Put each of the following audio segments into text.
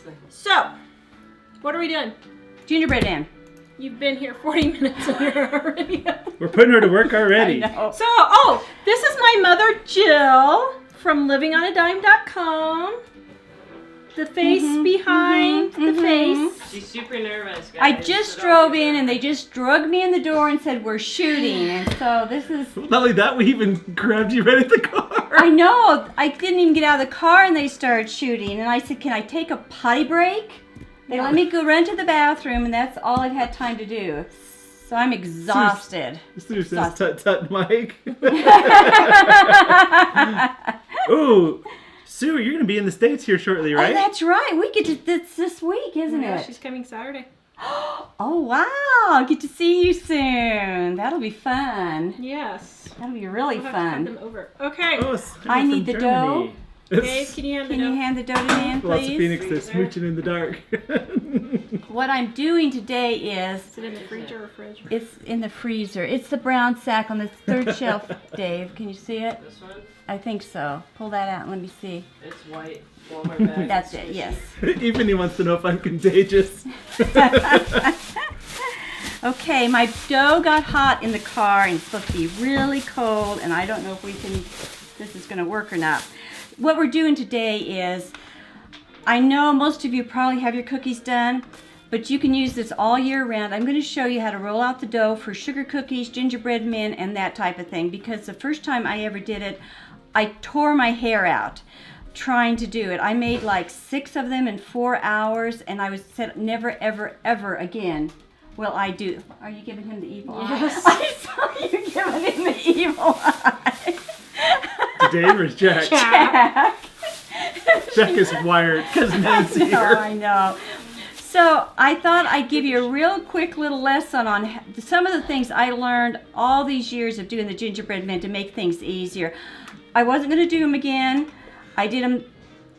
thing. So, what are we doing? Gingerbread man. You've been here 40 minutes and you're already We're putting her to work already. I know. So, this is my mother, Jill, from livingonadime.com. The face behind the face. She's super nervous, guys. I just drove in and they just drugged me in the door and said we're shooting, and so this is. Not only that, we even grabbed you right at the car. I know. I didn't even get out of the car and they started shooting, and I said, "Can I take a potty break?" They let me go run to the bathroom, and that's all I've had time to do. So I'm exhausted. Sue says, "Tut tut, Mike." Ooh. Sue, you're going to be in the States here shortly, right? Oh, that's right. We get to this week, isn't Yeah, it? she's coming Saturday. Oh, wow. Get to see you soon. That'll be fun. Yes. That'll be really We'll have to have fun. them over. Okay. Oh, I need the dough. Dave, can you hand the Can you dough? hand the dough to Dan, Lots of please? Phoenix that's smooching in the dark. What I'm doing today is, Is it in the freezer or fridge? it's in the freezer. It's the brown sack on the third shelf, Dave. Can you see it? This one? I think so. Pull that out and let me see. It's white. Walmart bag. That's it, yes. Even he wants to know if I'm contagious. Okay, my dough got hot in the car and it's supposed to be really cold, and I don't know if this is going to work or not. What we're doing today is, I know most of you probably have your cookies done, but you can use this all year round. I'm going to show you how to roll out the dough for sugar cookies, gingerbread men, and that type of thing, because the first time I ever did it, I tore my hair out trying to do it. I made like 6 of them in 4 hours, and I was said never, ever, ever again will I do. Are you giving him the evil Yes. eye? I saw you giving him the evil eye. To Dave or Jack? Jack. Jack is wired because Nancy here. I know. So I thought I'd give you a real quick little lesson on some of the things I learned all these years of doing the gingerbread men to make things easier. I wasn't going to do them again. I did them,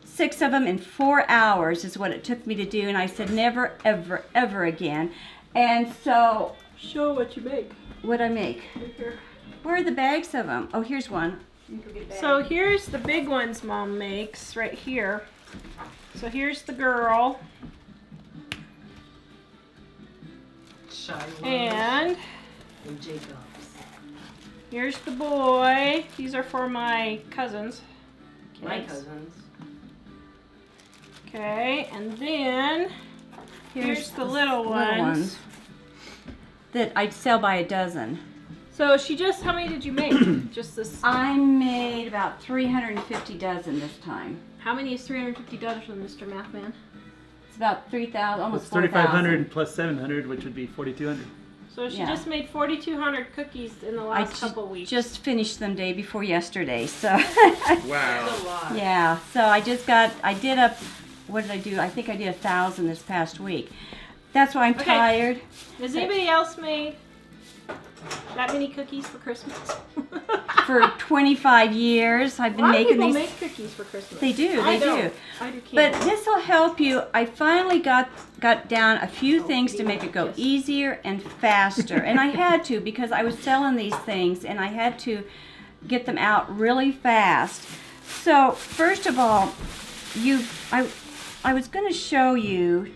6 of them in 4 hours is what it took me to do, and I said never, ever, ever again. And so, Show what you make. what'd I make? Right here. Where are the bags of them? Oh, here's one. You can get a bag. So here's the big ones Mom makes right here. So here's the girl. Shiloh And and Jacobs. here's the boy. These are for my cousins. My Kids. cousins. Okay, and then here's the little little ones. that I'd sell by a dozen. So how many did you make? Just this. I made about 350 dozen this time. How many is 350 dozen, Mr. Mathman? It's about 3,000, almost It's 4,000. 3,500 plus 700, which would be 4,200. So she Yeah. just made 4,200 cookies in the last couple weeks. just finished them day before yesterday, so Wow. That's a lot. yeah. So I did what did I do? I think I did 1,000 this past week. That's why I'm Okay. tired. Has anybody else made that many cookies for Christmas? For 25 years, I've A been lot of making people these. make cookies for Christmas. They do, I they don't. do. I do But candy. this will help you. I finally got down a few things to make it go easier and faster. And I had to, because I was selling these things and I had to get them out really fast. So first of all, I was going to show you.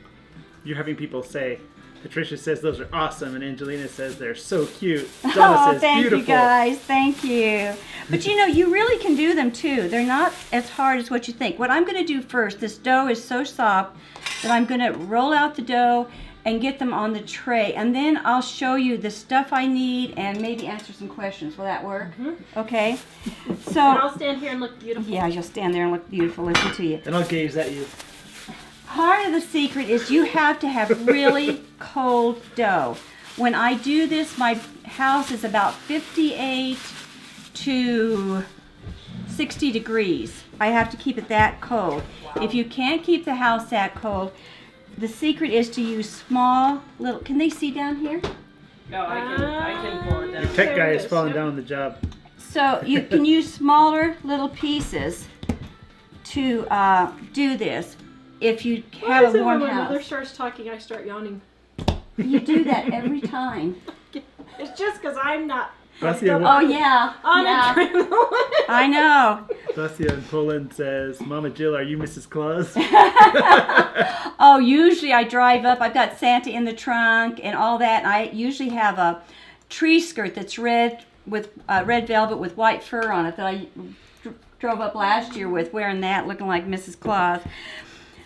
You're having people say, Patricia says those are awesome, and Angelina says they're so cute. Donna says Thank beautiful. you guys. Thank you. But you know, you really can do them too. They're not as hard as what you think. What I'm going to do first, this dough is so soft that I'm going to roll out the dough and get them on the tray. And then I'll show you the stuff I need and maybe answer some questions. Will that work? Okay. And So, I'll stand here and look beautiful. yeah, you'll stand there and look beautiful. Listen to you. And I'll gaze at you. Part of the secret is you have to have really cold dough. When I do this, my house is about 58 to 60 degrees. I have to keep it that cold. If you can't keep the house that cold, the secret is to use small little, can they see down here? No, I can pull it down. Your tech There guy it is is, falling yep. down on the job. So you can use smaller little pieces to do this. If you Why have is a it warm when my mother house. starts talking, I start yawning? You do that every time. It's just because I'm not Basia, Oh yeah. On yeah. adrenaline. I know. Basia in Poland says, Mama Jill, are you Mrs. Claus? Oh, usually I drive up. I've got Santa in the trunk and all that. And I usually have a tree skirt that's red with red velvet with white fur on it that I drove up last year with, wearing that, looking like Mrs. Claus.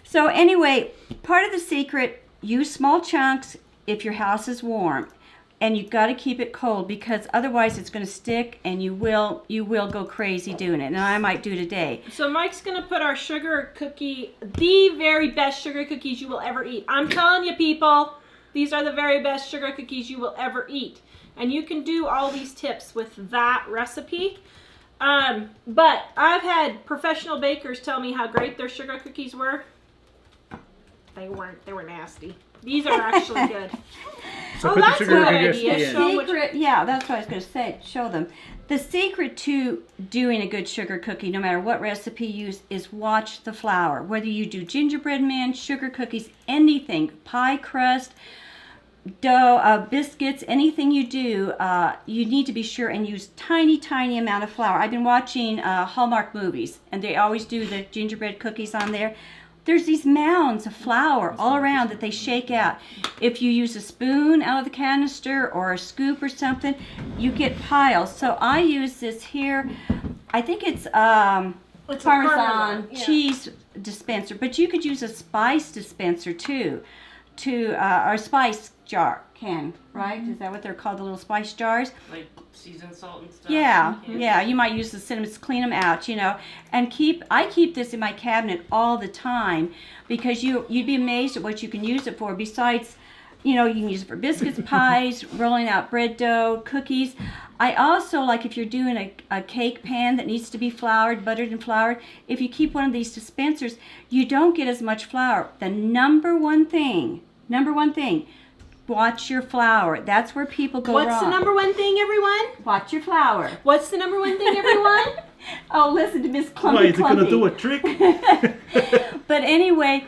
So anyway, part of the secret, use small chunks if your house is warm. And you've got to keep it cold because otherwise it's going to stick and you will go crazy doing it. And I might do today. So Mike's going to put our sugar cookie, the very best sugar cookies you will ever eat. I'm telling you, people, these are the very best sugar cookies you will ever eat. And you can do all these tips with that recipe. But I've had professional bakers tell me how great their sugar cookies were. They weren't. They were nasty. These are actually good. So Oh, put the that's sugar a good cookie idea. recipe in. Show what- Secret, yeah, that's what I was going to say. Show them. The secret to doing a good sugar cookie, no matter what recipe you use, is watch the flour. Whether you do gingerbread man, sugar cookies, anything, pie crust, dough, biscuits, anything you do, you need to be sure and use tiny amount of flour. I've been watching Hallmark movies, and they always do the gingerbread cookies on there. There's these mounds of flour all around that they shake out. If you use a spoon out of the canister or a scoop or something, you get piles. So I use this here. I think it's It's a Parmesan yeah. cheese dispenser, but you could use a spice dispenser too, or a spice jar can, right? Is that what they're called, the little spice jars? Like seasoned salt and stuff. Yeah. You might use the cinnamon, clean them out, and I keep this in my cabinet all the time because you'd be amazed at what you can use it for. Besides, you can use it for biscuits, pies, rolling out bread dough, cookies. I also like if you're doing a cake pan that needs to be buttered and floured. If you keep one of these dispensers, you don't get as much flour. The number one thing. Watch your flour. That's where people go wrong. What's the number one thing, everyone? Watch your flour. What's the number one thing, everyone? Oh, listen to Miss Clumpy. Why, is it going to do a trick? But anyway,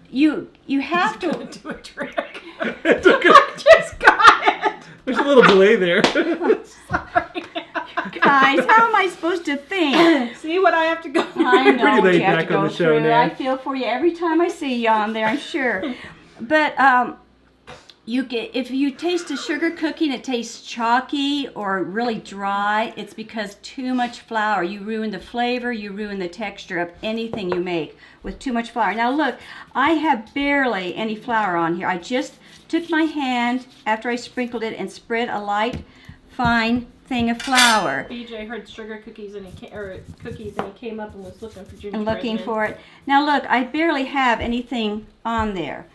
you have to. Do a trick. It's okay. I just got it. There's a little delay there. Sorry. Guys, how am I supposed to think? See what I have to go through? I know Pretty what laid you have back to go on the show, through. Nan. I feel for you every time I see you on there, I'm sure. But if you taste a sugar cookie and it tastes chalky or really dry, it's because too much flour. You ruin the flavor, you ruin the texture of anything you make with too much flour. Now look, I have barely any flour on here. I just took my hand after I sprinkled it and spread a light, fine thing of flour. BJ heard sugar cookies and he came up and was looking for gingerbread. And looking men. for it. Now look, I barely have anything on there.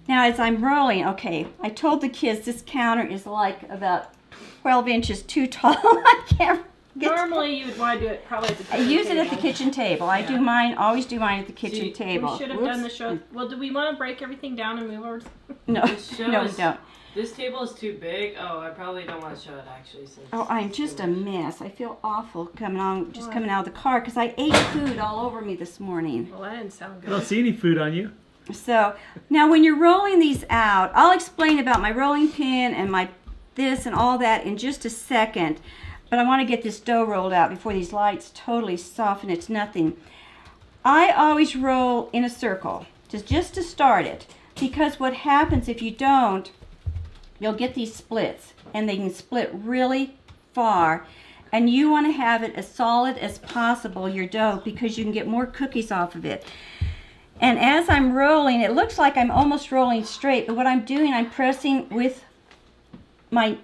Now as I'm rolling, okay, I told the kids this counter is like about 12 inches too tall. I can't get Normally you would want to do it probably at the I kitchen use it at the table. kitchen table. I do mine, always do mine at the kitchen See, table. We should have done the show. Well, do we want to break everything down and move over? No, This show no, we is- don't. This table is too big. Oh, I probably don't want to show it actually. Since Oh, I'm it's just too a much. mess. I feel awful coming out of the car because I ate food all over me this morning. Well, that didn't sound I don't good. see any food on you. So now when you're rolling these out, I'll explain about my rolling pin and my this and all that in just a second. But I want to get this dough rolled out before these lights totally soften it to nothing. I always roll in a circle, just to start it. Because what happens if you don't, you'll get these splits. And they can split really far. And you want to have it as solid as possible, your dough, because you can get more cookies off of it. And as I'm rolling, it looks like I'm almost rolling straight, but what I'm doing, I'm pressing with my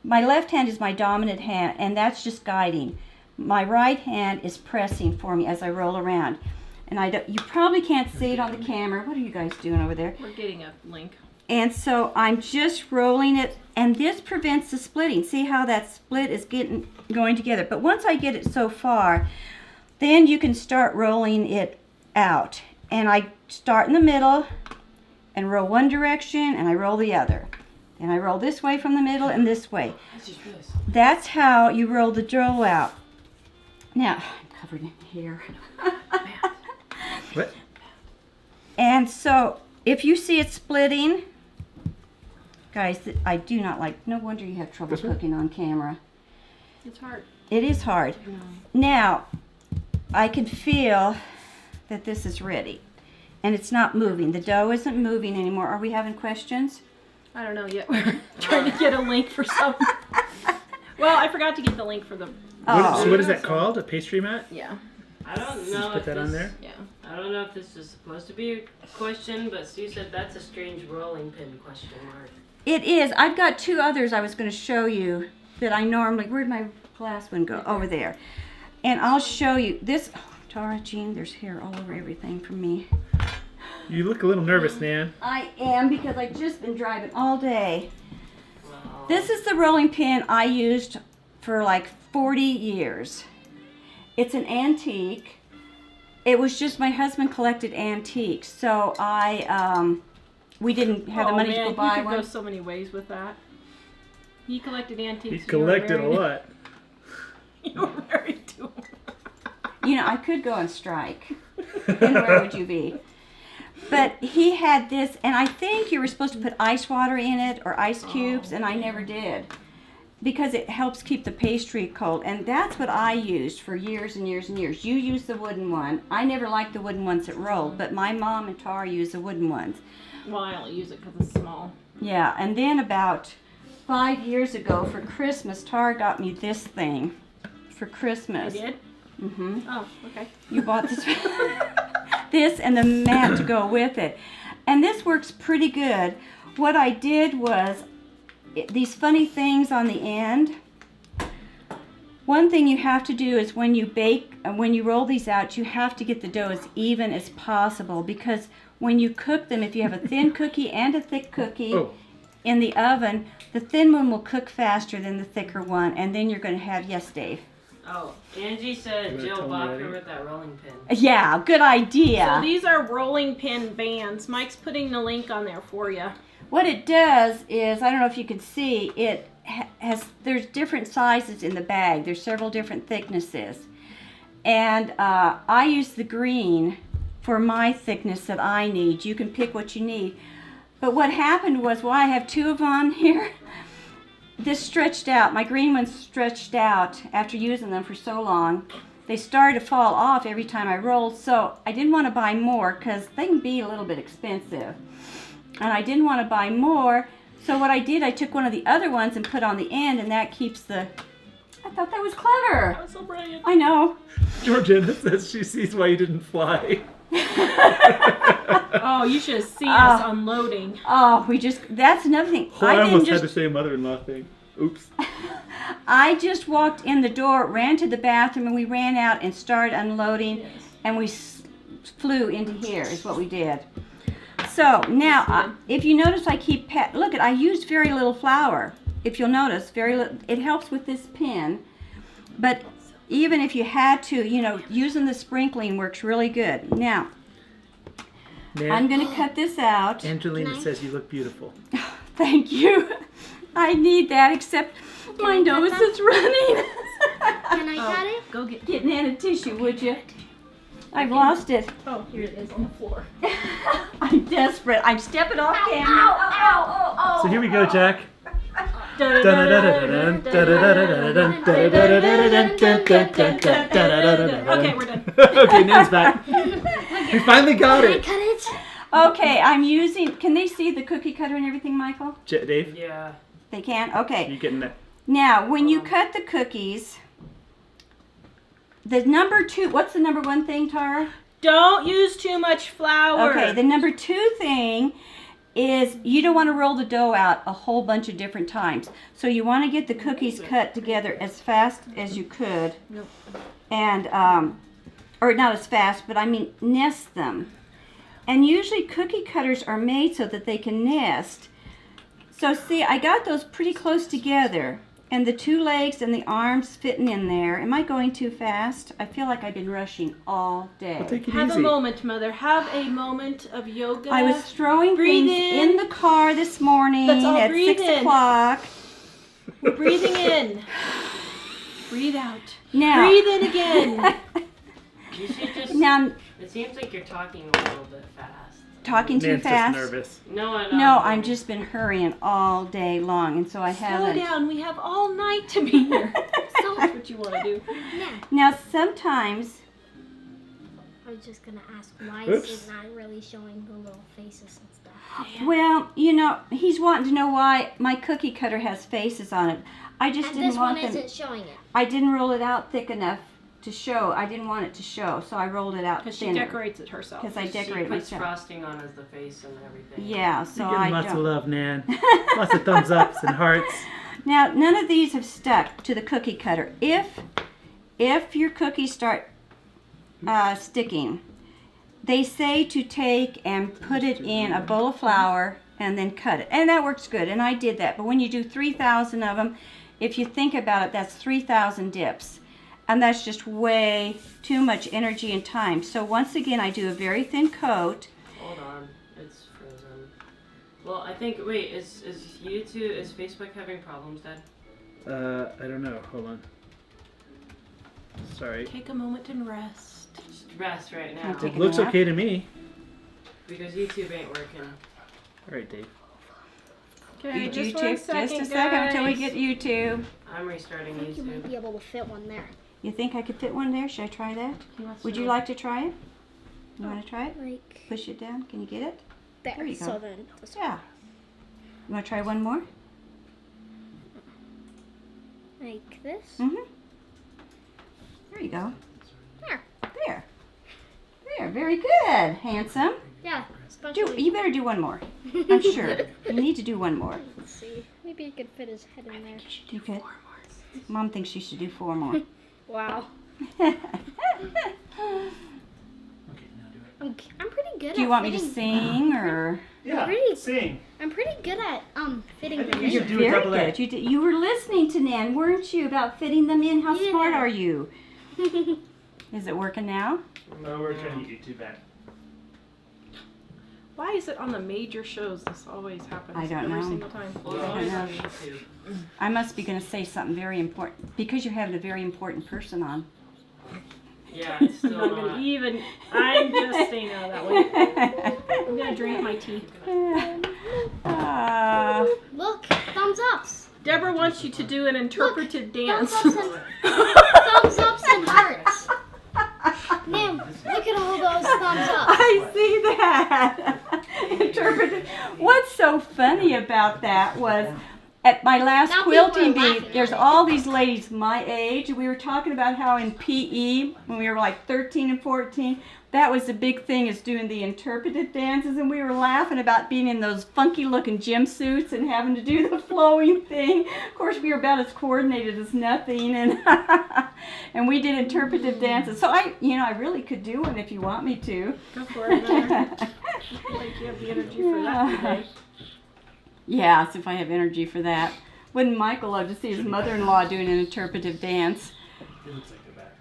left hand is my dominant hand, and that's just guiding. My right hand is pressing for me as I roll around. And you probably can't see it on the camera. What are you guys doing over there? We're getting a link. And so I'm just rolling it, and this prevents the splitting. See how that split is going together. But once I get it so far, then you can start rolling it out. And I start in the middle and roll one direction, and I roll the other. And I roll this way from the middle and this way. That's just this. That's how you roll the dough out. Now, I'm covered in hair. What? And so, if you see it splitting, guys, I do not like, no wonder you have trouble This one? cooking on camera. It's hard. It is hard. Now, I can feel that this is ready. And it's not moving. The dough isn't moving anymore. Are we having questions? I don't know yet. We're trying to get a link for some. Well, I forgot to get the link for the. So what is that called? A pastry mat? Yeah. I don't know. Just put if that on there? Yeah. I don't know if this is supposed to be a question, but Sue said that's a strange rolling pin question mark. It is. I've got 2 others I was going to show you that I normally. Where'd my glass one go? Over there. And I'll show you this. Oh, Tara, Jean, there's hair all over everything from me. You look a little nervous, Nan. I am because I've just been driving all day. Well, This is the rolling pin I used for like 40 years. It's an antique. It was just my husband collected antiques, so we didn't have the money to go buy you could one. go so many ways with that. He collected antiques. He collected a lot. You were married to him. You know, I could go on strike. Then where would you be? But he had this, and I think you were supposed to put ice water in it or ice cubes, and I never did. Because it helps keep the pastry cold. And that's what I used for years and years and years. You used the wooden one. I never liked the wooden ones that rolled, but my mom and Tara used the wooden ones. Well, I only use it because it's small. Yeah, and then about 5 years ago for Christmas, Tara got me this thing for Christmas. You did? Mm-hmm. Oh, okay. You bought this, this and the mat to go with it. And this works pretty good. What I did was, these funny things on the end. One thing you have to do is when you bake, when you roll these out, you have to get the dough as even as possible, because when you cook them, if you have a thin cookie and a thick cookie in the oven, the thin one will cook faster than the thicker one, and then you're going to have, yes, Dave? Oh, Angie said You wanna Jill tell me bought already? her with that rolling pin. Yeah, good idea. So these are rolling pin bands. Mike's putting the link on there for you. What it does is, I don't know if you can see, it has, there's different sizes in the bag. There's several different thicknesses. And I use the green for my thickness that I need. You can pick what you need. But what happened was, well, I have 2 of them on here. This stretched out, my green ones stretched out after using them for so long. They started to fall off every time I rolled, so I didn't want to buy more because they can be a little bit expensive. And I didn't want to buy more, so what I did, I took one of the other ones and put on the end, and that keeps the... I thought that was clever. That was so brilliant. I know. Georgiana says she sees why you didn't fly. Oh, you should have seen us unloading. Oh, that's another thing. Oh, I almost had to say mother-in-law thing. Oops. I just walked in the door, ran to the bathroom, and we ran out and started unloading, and we flew into here is what we did. So now, if you notice, I keep, look, I used very little flour. If you'll notice, very little. It helps with this pin, but even if you had to, you know, using the sprinkling works really good. Now, Nan, I'm going to cut this out. Angelina says you look beautiful. Thank you. I need that, except my nose is running. Can I cut it? Go get. Get Nan a tissue, would you? I've lost it. Oh, here it is on the floor. I'm desperate. I'm stepping off camera. So here we go, Jack. Okay, we're done. Okay, Nan's back. We finally got Can I it. cut it? Okay, I'm using, can they see the cookie cutter and everything, Michael? Dave, Yeah. They can? Okay. you getting that? Now, when you cut the cookies, the number 2, what's the number 1 thing, Tara? Don't use too much flour. Okay, the number 2 thing is you don't want to roll the dough out a whole bunch of different times. So you want to get the cookies cut together as fast as you could. And, or not as fast, but I mean nest them. And usually cookie cutters are made so that they can nest. So see, I got those pretty close together. And the 2 legs and the arms fitting in there. Am I going too fast? I feel like I've been rushing all day. Well, take it Have easy. a moment, Mother. Have a moment of yoga. I was throwing Breathe things in the car this morning Let's all at breathe 6 in. o'clock. We're breathing in. Breathe out. Now, Breathe in again. You should just. now, It seems like you're talking a little bit fast. talking too Nan's fast. just nervous. No, I know. No, I've just been hurrying all day long, and so I Slow haven't. down. We have all night to be here. So what you want to do. Yeah. Now sometimes, I was just gonna ask why Oops. is it not really showing the little faces and stuff? well, you know, he's wanting to know why my cookie cutter has faces on it. I just And didn't this one want them. isn't showing it. I didn't roll it out thick enough to show. I didn't want it to show, so I rolled it out Because she thinner. decorates it herself. Because I She decorate puts myself. frosting on as the face and everything. Yeah, so You're I getting lots of don't. love, Nan. Lots of thumbs ups and hearts. Now, none of these have stuck to the cookie cutter. If your cookies start sticking, they say to take and put it in a bowl of flour and then cut it. And that works good, and I did that. But when you do 3,000 of them, if you think about it, that's 3,000 dips. And that's just way too much energy and time. So once again, I do a very thin coat. Hold on, it's frozen. Well, I think, wait, is Facebook having problems, Dad? I don't know. Hold on. Sorry. Take a moment and rest. Just rest right now. Okay. It looks okay to me. Because YouTube ain't working. All right, Dave. Okay, YouTube, just one second, just a second until we guys. get YouTube. I'm restarting I think you might YouTube. be able to fit one there. You think I could fit one there? Should I try that? He wants Would to you know. like to try it? You want to try it? Like Push it down. Can you get it? there. There you go. So then this Yeah. You want to try one more? like this. Mm-hmm. There you go. There. There. There. Very good. Handsome. Yeah. Especially. You better do one more. I'm sure. You need to do one more. Let's see. Maybe you could fit his head in there. You could. Mom thinks you should do 4 more. Wow. Okay, now do it. I'm pretty good Do you at want me to fitting. sing or? Yeah, Really? sing. I'm pretty good at fitting I them think you in. should do a Very double A. good. You were listening to Nan, weren't you, about fitting them in? How Yeah. smart are you? Is it working now? No, we're trying to get YouTube back. Why is it on the major shows this always happens? I don't every know. single time. Well, it's I always know. on YouTube. I must be going to say something very important because you're having a very important person on. Yeah, it's I'm still not gonna not. even. I'm just staying out of that way. I'm gonna drink my tea. Look, thumbs ups. Deborah wants you to do an interpretive dance. Thumbs ups and thumbs ups and hearts. Man, look at all those thumbs ups. I see that. Interpreted. What's so funny about that was at my last Now quilting people are bee, laughing there's at it. all these ladies my age. We were talking about how in PE, when we were like 13 and 14, that was the big thing, is doing the interpretive dances, and we were laughing about being in those funky looking gym suits and having to do the flowing thing. Of course, we were about as coordinated as nothing, and and we did interpretive dances. So I really could do one if you want me to. Go for it. Mother. I feel like you have the energy for that today. Yes, if I have energy for that. Wouldn't Michael love to see his mother-in-law doing an interpretive dance? It looks like they're back.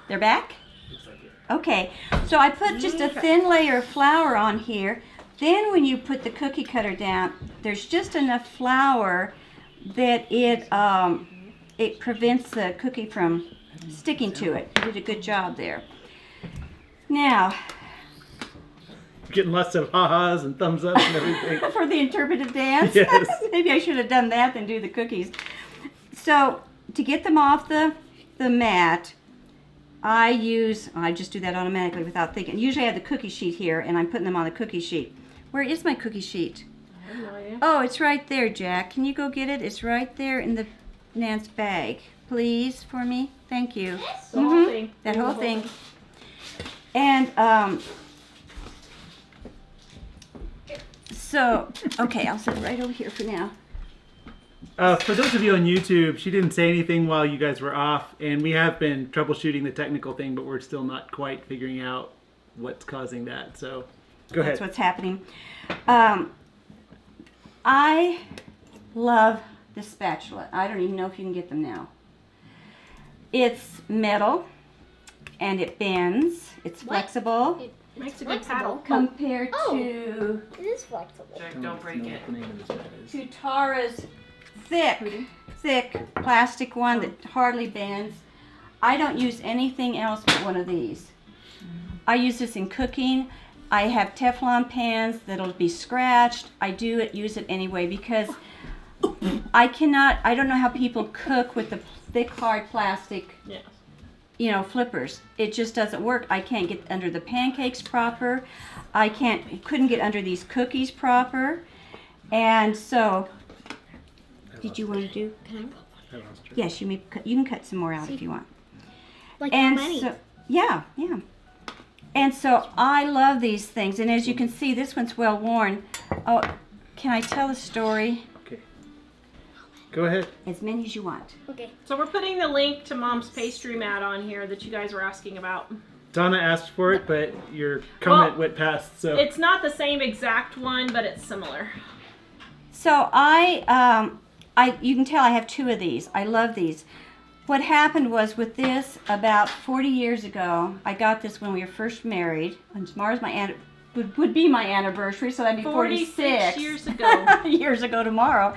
They're back? Looks like it. Okay, so I put just a thin layer of flour on here. Then when you put the cookie cutter down, there's just enough flour that it prevents the cookie from sticking to it. You did a good job there. Now, Getting lots of ha-has and thumbs ups and everything. for the interpretive dance. Yes. Maybe I should have done that than do the cookies. So to get them off the mat, I just do that automatically without thinking. Usually I have the cookie sheet here and I'm putting them on the cookie sheet. Where is my cookie sheet? I have no idea. Oh, it's right there, Jack. Can you go get it? It's right there in the Nan's bag. Please, for me. Thank you. The whole thing. That whole The thing. And so, okay, I'll sit right over here for now. For those of you on YouTube, she didn't say anything while you guys were off, and we have been troubleshooting the technical thing, but we're still not quite figuring out what's causing that. So, go ahead. That's what's happening. I love the spatula. I don't even know if you can get them now. It's metal, and it bends. It's What? flexible Makes a good Flexible. paddle. compared Oh. to It is flexible. Jack, don't break it. to Tara's thick plastic one that hardly bends. I don't use anything else but one of these. I use this in cooking. I have Teflon pans that'll be scratched. I use it anyway because I don't know how people cook with thick, hard plastic, Yeah. you know, flippers. It just doesn't work. I can't get under the pancakes proper. Couldn't get under these cookies proper. And so, did you want to do? I lost her. Yes, you can cut some more out if you want. Like And how many? so, yeah. And so I love these things. And as you can see, this one's well worn. Oh, can I tell a story? Okay. Go ahead. As many as you want. Okay. So we're putting the link to Mom's Pastry Mat on here that you guys were asking about. Donna asked for it, but your comment Well, went past, so. It's not the same exact one, but it's similar. So you can tell I have 2 of these. I love these. What happened was with this, about 40 years ago, I got this when we were first married. And tomorrow's would be my anniversary, so that'd be 46 years ago. years ago tomorrow.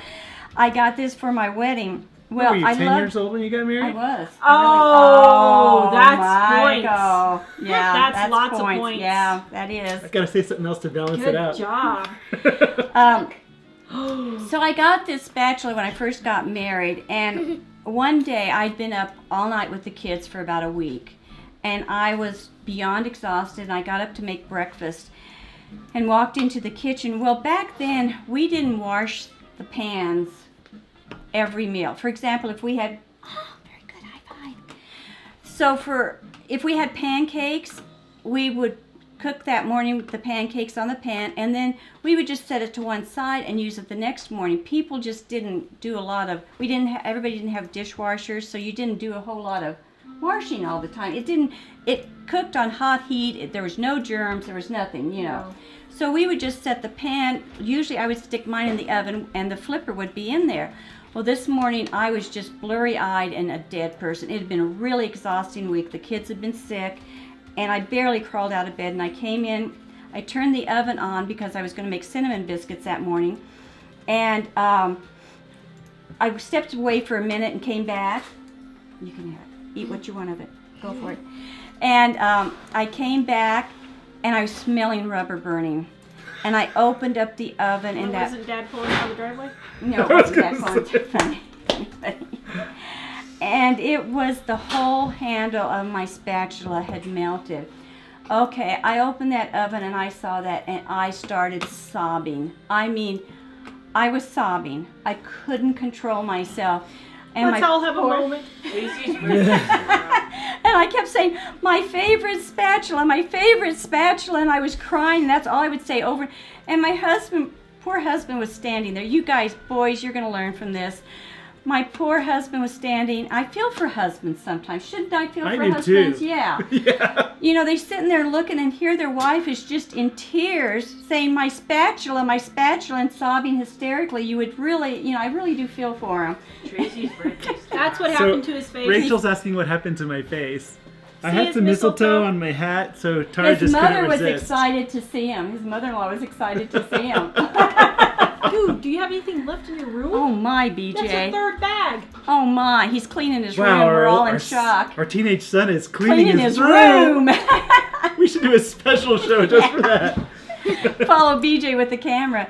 I got this for my wedding. Well, Were you I 10 loved, years old when you got married? I was. Oh, that's my points. God. Yeah, That's lots of points. Yeah, that is. I gotta say something else to balance it Good out. job. So I got this spatula when I first got married, and one day I'd been up all night with the kids for about a week, and I was beyond exhausted, and I got up to make breakfast and walked into the kitchen. Well, back then we didn't wash the pans every meal. For example, if we had very good, high five. So if we had pancakes, we would cook that morning with the pancakes on the pan, and then we would just set it to one side and use it the next morning. People just didn't do a lot of, everybody didn't have dishwashers, so you didn't do a whole lot of washing all the time. It cooked on hot heat. There was no germs, there was nothing, you know. No. So we would just set the pan, usually I would stick mine in the oven and the flipper would be in there. Well, this morning I was just blurry-eyed and a dead person. It had been a really exhausting week. The kids had been sick, and I barely crawled out of bed, and I came in, I turned the oven on because I was going to make cinnamon biscuits that morning, and I stepped away for a minute and came back. You can have it. Eat what you want of it. Go for it. And I came back, and I was smelling rubber burning. And I opened up the oven, and that... Wasn't Dad pulling out of the driveway? No, it wasn't that fun. And it was the whole handle of my spatula had melted. Okay, I opened that oven and I saw that and I started sobbing. I mean, I was sobbing. I couldn't control myself. And Let's all have a moment. Casey's birthday. And I kept saying, my favorite spatula, and I was crying. That's all I would say over. And my husband, poor husband, was standing there. You guys, boys, you're going to learn from this. My poor husband was standing. I feel for husbands sometimes. Shouldn't I feel for do husbands? too. Yeah. Yeah. You know, they're sitting there looking and here their wife is just in tears saying, my spatula, and sobbing hysterically. You would really, you know, I really do feel for him. Tracy's birthday. That's what So, happened to his face. Rachel's asking what happened to my face. I See had his some mistletoe mistletoe? on my hat, so Tara His just mother couldn't was resist. excited to see him. His mother-in-law was excited to see him. Dude, do you have anything left in your room? Oh my, That's your BJ. third bag. Oh my, he's cleaning his room. Wow, We're all in our shock. Our teenage son is cleaning his room. We should do a special show just for that. Follow BJ with the camera.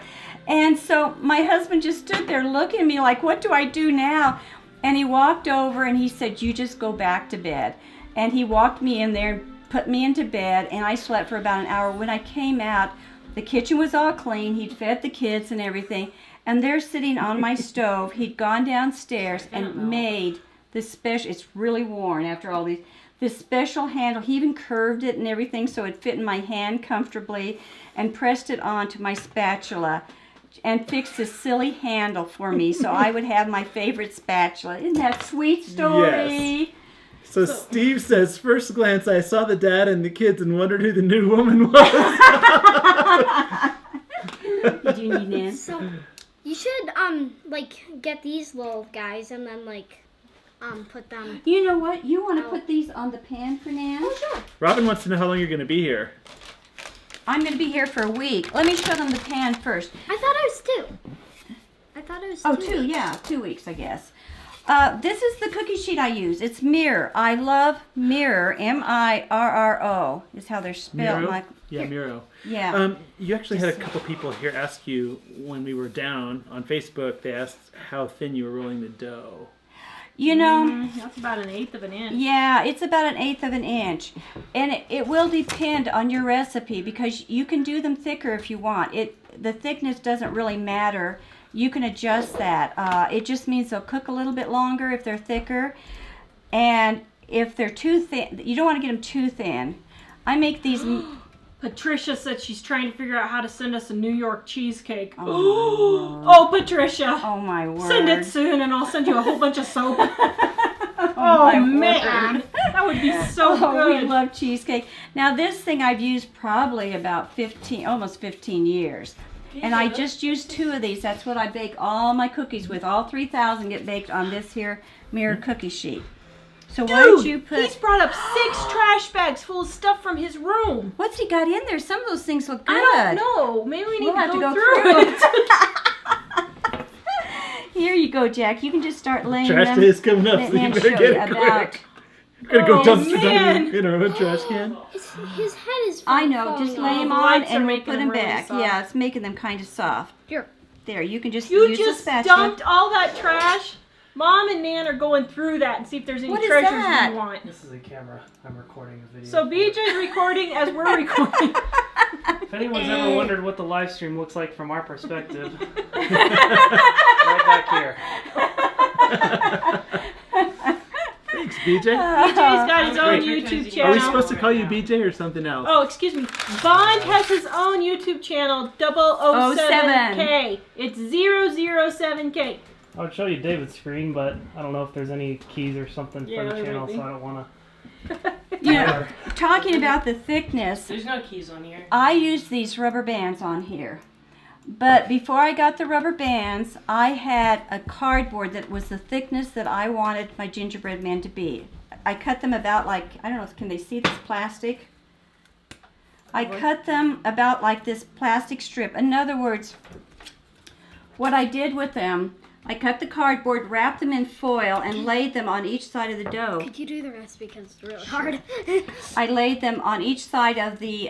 And so my husband just stood there looking at me like, what do I do now? And he walked over and he said, you just go back to bed. And he walked me in there, put me into bed, and I slept for about an hour. When I came out, the kitchen was all clean. He'd fed the kids and everything. And they're sitting on my stove. He'd gone downstairs and made this special, it's really worn after all these, this special handle. He even curved it and everything so it fit in my hand comfortably, and pressed it onto my spatula and fixed this silly handle for me so I would have my favorite spatula. Isn't that a sweet story? Yes. So Steve says, first glance, I saw the dad and the kids and wondered who the new woman was. Did you need Nan? So you should like get these little guys and then like put them. You know what? You want to put these on the pan for Nan? Oh sure. Robin wants to know how long you're going to be here. I'm going to be here for a week. Let me show them the pan first. I thought it was 2. I thought it was 2. Oh, 2, yeah. 2 weeks, I guess. This is the cookie sheet I use. It's Mirror. I love Mirror. M-I-R-R-O is how they're spelled. Miro? Like, Yeah, Miro. yeah. You actually had a couple people here ask you when we were down on Facebook. They asked how thin you were rolling the dough. You know, That's about 1/8 of an inch. yeah, it's about 1/8 of an inch. And it will depend on your recipe because you can do them thicker if you want. The thickness doesn't really matter. You can adjust that. It just means they'll cook a little bit longer if they're thicker. And if they're too thin, you don't want to get them too thin. I make these... Patricia said she's trying to figure out how to send us a New York cheesecake. Oh, Oh, Patricia. oh my word. Send it soon and I'll send you a whole bunch of soap. Oh, Oh, my man. word. That would be so Oh, we good. love cheesecake. Now this thing I've used probably about almost 15 years. And I just use 2 of these. That's what I bake all my cookies with. All 3,000 get baked on this here mirror cookie sheet. So why don't you Dude, put... he's brought up 6 trash bags full of stuff from his room. What's he got in there? Some of those things look good. I don't know. Maybe we need We'll have to to go go through it. Here you go, Jack. You can just start laying Trash them. day is coming up, Let so me you better show get you it about- quick. Gotta go Oh, dumpster man. diving in our own trash can. His head is I know. falling Just off. lay them The on lights are and we'll making put them them really back. soft. Yeah, it's making them kind of soft. Here. There, you can just You use just the spatula. dumped all that trash. Mom and Nan are going through that and see if there's any What is treasures that? we want. This is a camera. I'm recording a video. So BJ's recording as we're recording. If anyone's ever wondered what the live stream looks like from our perspective, right back here. Thanks, BJ. BJ's got his own Great. YouTube Are channel. we supposed to call you BJ or something else? Oh, excuse me. Bond has his own YouTube channel, 007K. It's 007K. I would show you David's screen, but I don't know if there's any keys or something Yeah, for the there channel, might be. so I don't want You know, talking about the thickness, There's no keys on here. I used these rubber bands on here. But before I got the rubber bands, I had a cardboard that was the thickness that I wanted my gingerbread man to be. I cut them about like, I don't know, can they see this plastic? I cut them about like this plastic strip. In other words, what I did with them, I cut the cardboard, wrapped them in foil, and laid them on each side of the dough. Could you do the recipe because it's really hard? I laid them on each side of the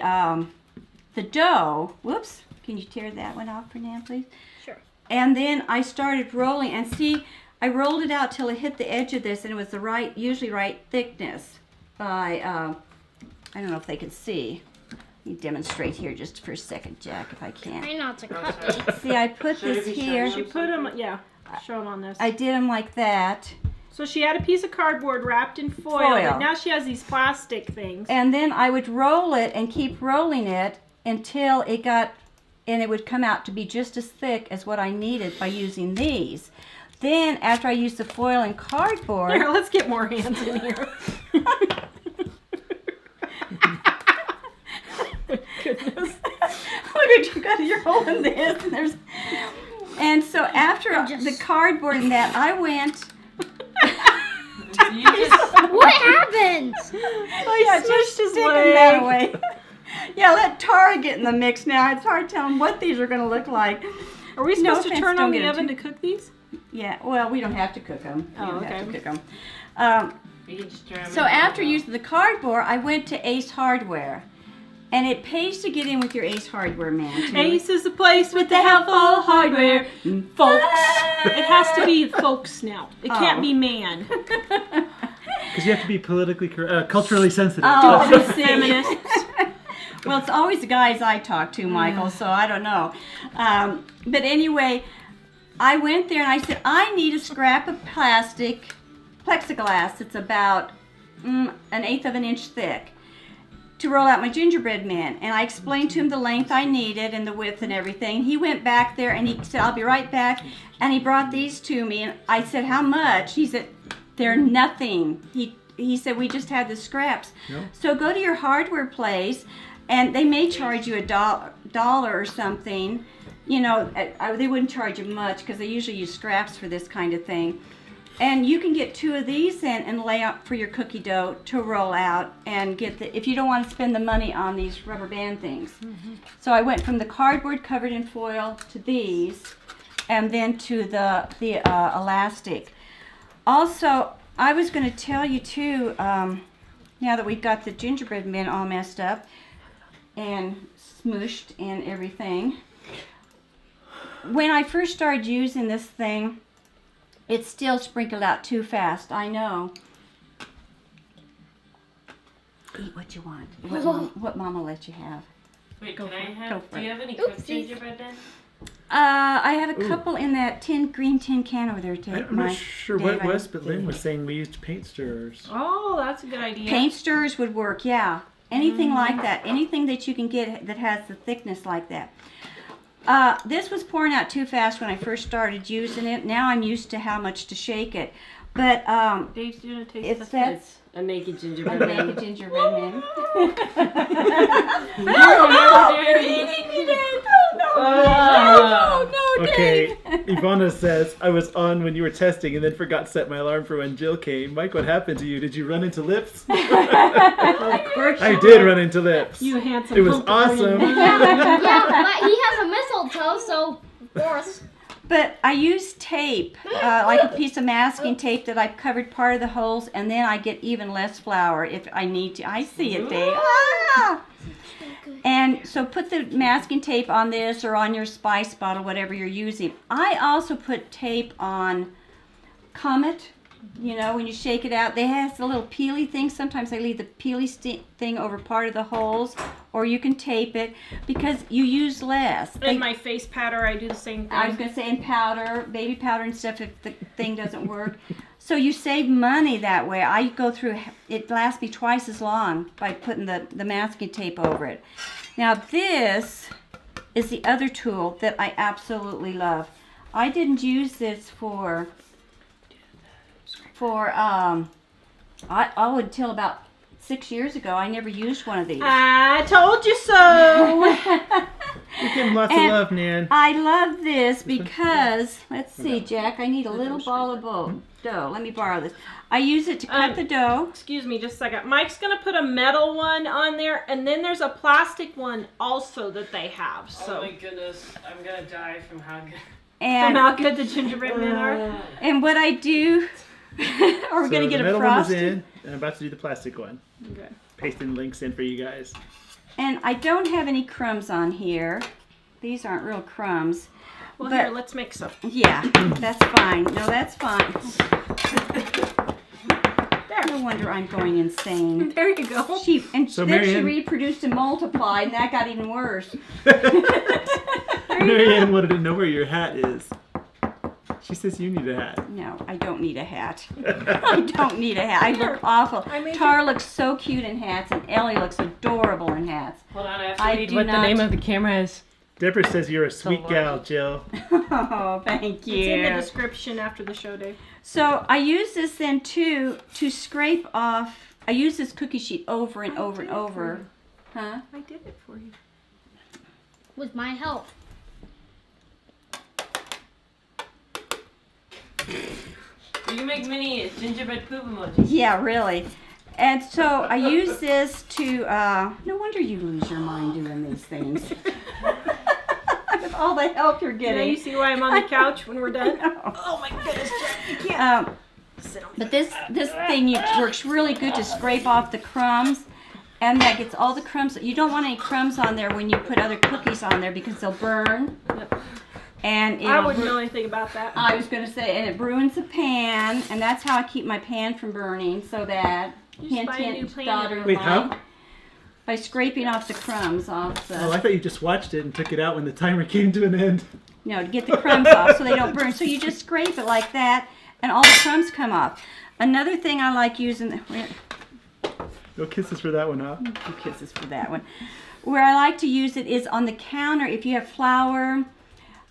dough. Whoops. Can you tear that one off for Nan, please? Sure. And then I started rolling, and see, I rolled it out till it hit the edge of this, and it was the usually right thickness. I don't know if they can see. Let me demonstrate here just for a second, Jack, if I can. I know it's a cupcake. See, I put Show this me, show here. me. She put them, yeah, show them on this. I did them like that. So she had a piece of cardboard wrapped in foil, Foil. but now she has these plastic things. And then I would roll it and keep rolling it until it got, and it would come out to be just as thick as what I needed by using these. Then after I used the foil and cardboard, Here, let's get more hands in here. Goodness. look at you got your hole in this, and so after the cardboard and that, I went. You just, What happened? Oh yeah, just his sticking leg. that away. Yeah, let Tara get in the mix now. It's hard telling what these are going to look like. Are we No supposed to offense, turn don't on get the it oven too- to cook these? Yeah, well, we don't have to cook them. We Oh, don't have okay. to cook them. you can just turn 'em So in. after using the cardboard, I went to Ace Hardware. And it pays to get in with your Ace Hardware man, too. Ace is the place with the helpful hardware. Folks. It has to be folks now. It can't Oh. be man. Because you have to be politically culturally sensitive. Oh, Don't I be see. feminist. Well, it's always the guys I talk to, Michael, so I don't know. But anyway, I went there and I said, I need a scrap of plexiglass that's about 1/8 of an inch thick to roll out my gingerbread man. And I explained to him the length I needed and the width and everything. He went back there and he said, I'll be right back. And he brought these to me and I said, how much? He said, they're nothing. He said, we just had the scraps. Yep. So go to your hardware place and they may charge you $1 or something. You know, they wouldn't charge you much because they usually use scraps for this kind of thing. And you can get 2 of these in and lay out for your cookie dough to roll out and get if you don't want to spend the money on these rubber band things. So I went from the cardboard covered in foil to these and then to the elastic. Also, I was going to tell you too, now that we've got the gingerbread men all messed up and smooshed and everything, when I first started using this thing, It's still sprinkled out too fast. I know. Eat what you want. What Mama let you have. Wait, Go can I for it. have? Go for Do you it. have any cooked Oopsies. gingerbread then? I have a couple in that green tin can over there. Dave. I'm not sure what it Dave, was, but Lynn was saying we used paint stirrers. Oh, that's a good idea. Paint stirrers would work, yeah. Anything like that. Anything that you can get that has the thickness like that. This was pouring out too fast when I first started using it. Now I'm used to how much to shake it. But Dave's doing a taste it's test. that It's a naked I gingerbread make man. a gingerbread man. Oh, no, Okay, Ivana says, I was on when you were testing and then forgot to set my alarm for when Jill came. Mike, what happened to you? Did you run into lips? Of course I did run into lips. You handsome It was hunk of awesome. Yeah, but he has a mistletoe, so of course. But I use tape, like a piece of masking tape that I've covered part of the holes, and then I get even less flour if I need to. I see it, Dave. Ah! And so put the masking tape on this or on your spice bottle, whatever you're using. I also put tape on Comet. You know, when you shake it out, they have the little peely thing. Sometimes I leave the peely thing over part of the holes, or you can tape it because you use less. In my face powder, I do the same thing. I was going to say in powder, baby powder and stuff if the thing doesn't work. So you save money that way. I go through, it lasts me twice as long by putting the masking tape over it. Now this is the other tool that I absolutely love. I didn't use this for until about 6 years ago. I never used one of these. I told you so. You're getting lots And- of love, Nan. I love this because, let's see, Jack, I need a little ball of dough. Let me borrow this. I use it to cut the dough. Excuse me just a second. Mike's going to put a metal one on there, and then there's a plastic one also that they have. Oh So my goodness, I'm gonna die from how good. And, how good the gingerbread men are. and what I do, are we going to get the a metal one is frosting? in, and I'm about to do the plastic one. Okay. Pasting links in for you guys. And I don't have any crumbs on here. These aren't real crumbs. Well, But- here, let's make some. Yeah, that's fine. No, that's fine. No wonder I'm going insane. There you go. She then she Marianne- reproduced and multiplied, and that got even worse. Marianne wanted to know where your hat is. She says you need a hat. No, I don't need a hat. I don't need a hat. I look awful. I made Tara looks so cute in hats, and Ellie looks adorable in hats. Hold on, I have to I read do what not- the name of the camera is. Deborah says you're a sweet Lord. gal, Jill. Oh, thank It's in the you. description after the show, Dave. So I use this then too to scrape off. I use this cookie sheet over and over and over. Huh? I did it for you. With my help. You can make mini gingerbread poop emojis. Yeah, really. And so I use this to, no wonder you lose your mind doing these things. With all the help you're Now getting. you see why I'm on the couch when we're done? Oh my goodness, you can't. But this thing works really good to scrape off the crumbs. And that gets all the crumbs. You don't want any crumbs on there when you put other cookies on there because they'll burn. Yep. And I wouldn't know anything about that. I was going to say, and it ruins the pan, and that's how I keep my pan from burning, so that, Just hint, buy a new hint, pan daughter of Wait, mine, how? by scraping off the crumbs off the, Oh, I thought you just watched it and took it out when the timer came to an end. no, to get the crumbs off so they don't burn. So you just scrape it like that, and all the crumbs come off. Another thing I like using, No kisses for that one, huh? two kisses for that one, where I like to use it is on the counter. If you have flour,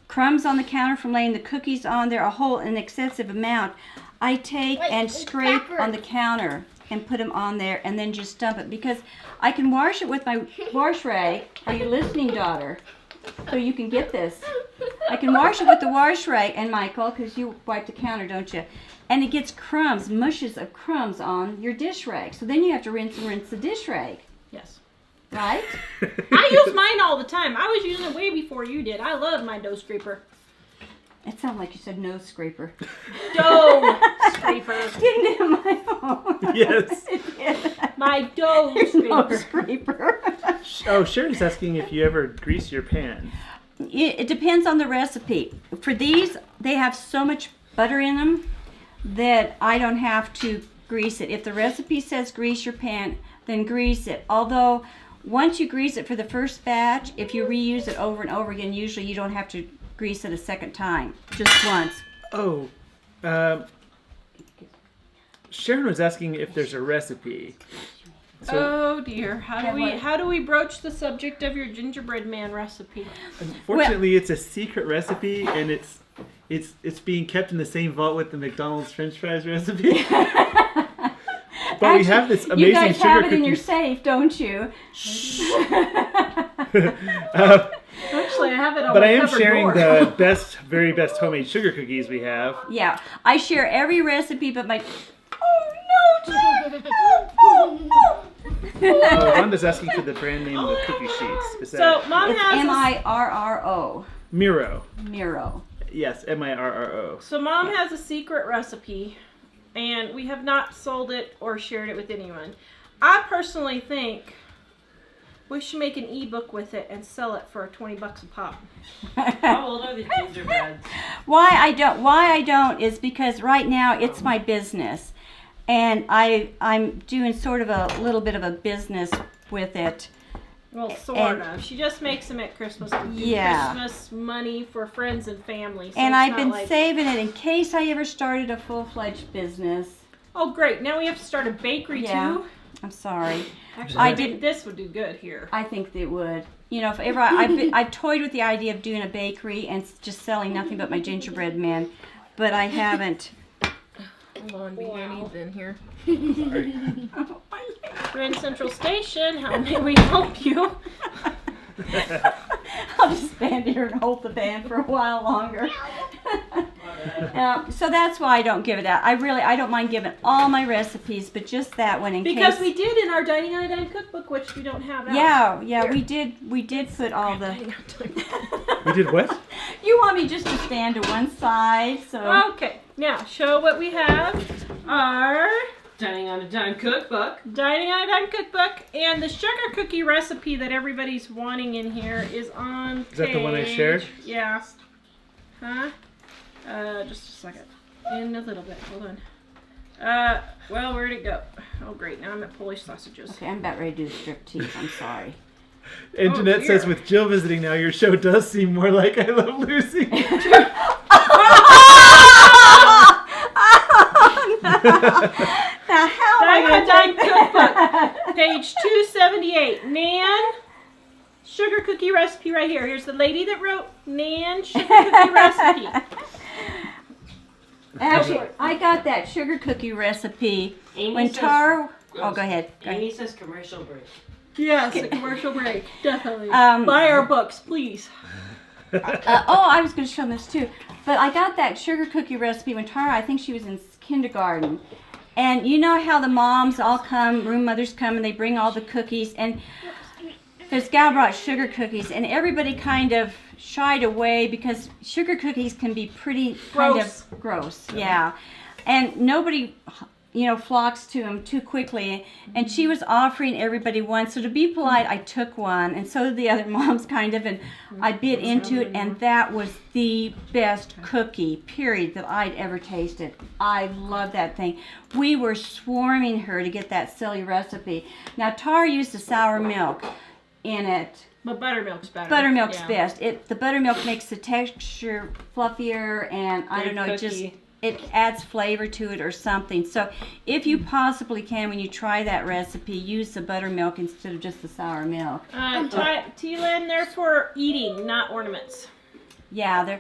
crumbs on the counter from laying the cookies on there, an excessive amount, I take Wait, and it's scrape backward. on the counter and put them on there and then just dump it because I can wash it with my wash rag. Are you listening, daughter? So you can get this. I can wash it with the wash rag, and Michael, because you wipe the counter, don't you? And it gets crumbs, mushes of crumbs on your dish rag. So then you have to rinse the dish rag, Yes. right? I use mine all the time. I was using it way before you did. I love my dough scraper. It sounded like you said nose scraper. Dough scraper. Didn't it, my own? Yes. It did. My dough Nose scraper. scraper. Oh, Sherry's asking if you ever grease your pan. It depends on the recipe. For these, they have so much butter in them that I don't have to grease it. If the recipe says grease your pan, then grease it. Although once you grease it for the first batch, if you reuse it over and over again, usually you don't have to grease it a second time, just once. Oh, Sharon was asking if there's a recipe. So, Oh dear, how do we broach the subject of your gingerbread man recipe? unfortunately, it's a secret recipe, and it's being kept in the same vault with the McDonald's French fries recipe. But we have this amazing You guys sugar have it cookie. in your safe, don't you? Actually, I have it on But my I am cupboard sharing door. the very best homemade sugar cookies we have. Yeah, I share every recipe, but my. Rhonda's asking for the brand name of the cookie sheets. Is So that mom It's has Mirro. Miro? Miro. Yes, Mirro. So mom has a secret recipe, and we have not sold it or shared it with anyone. I personally think we should make an ebook with it and sell it for $20 a pop. How old are the gingerbreads? Why I don't is because right now it's my business, and I'm doing sort of a little bit of a business with it. Well, sort And- of. She just makes them at Christmas to do Yeah. Christmas money for friends and family. So And it's I've not been like, saving it in case I ever started a full-fledged business. oh, great. Now we have to start a bakery, Yeah. too? I'm sorry. Actually, I I think did- this would do good here. I think they would. You know, if ever I've toyed with the idea of doing a bakery and just selling nothing but my gingerbread man, but I haven't. Hold on, Beanie in here. Sorry. Grand Central Station, how may we help you? I'll just stand here and hold the band for a while longer. So that's why I don't give it out. I don't mind giving all my recipes, but just that one in Because case. we did in our Dining on a Dime cookbook, which we don't have out. Yeah, we did put all the. We did what? You want me just to stand to one side, so. Okay, now show what we have. Our Dining on a Dime cookbook. Dining on a Dime cookbook, and the sugar cookie recipe that everybody's wanting in here is on Is that the one I shared? Yeah. Huh? Just a second. In a little bit. Hold on. Well, where'd it go? Oh, great. Now I'm at Polish sausages. Okay, I'm about ready to do striptease. I'm sorry. And Oh, Jeanette says, dear. with Jill visiting now, your show does seem more like I Love Lucy. Now, how am I Dining on a Dime gonna cookbook, page 278. Nan sugar cookie recipe right here. Here's the lady that wrote Nan sugar cookie recipe. Actually, I got that sugar cookie recipe Amy when says, Tara. Oh, go ahead. Amy says commercial break. Yes, a commercial break. Definitely. Um, Buy our books, please. I was going to show them this too. But I got that sugar cookie recipe when Tara, I think she was in kindergarten. And you know how the moms all come, room mothers come, and they bring all the cookies. And this gal brought sugar cookies, and everybody kind of shied away because sugar cookies can be pretty kind Gross. of gross. Yeah. And nobody, flocks to them too quickly. And she was offering everybody one. So to be polite, I took one. And so did the other moms kind of. And I bit into it. And that was the best cookie, period, that I'd ever tasted. I love that thing. We were swarming her to get that silly recipe. Now, Tara used the sour milk in it. But buttermilk's better. Buttermilk's Yeah. best. The buttermilk makes the texture fluffier, and I don't know, it adds flavor to it or something. So if you possibly can, when you try that recipe, use the buttermilk instead of just the sour milk. T-Lin, they're for eating, not ornaments. Yeah,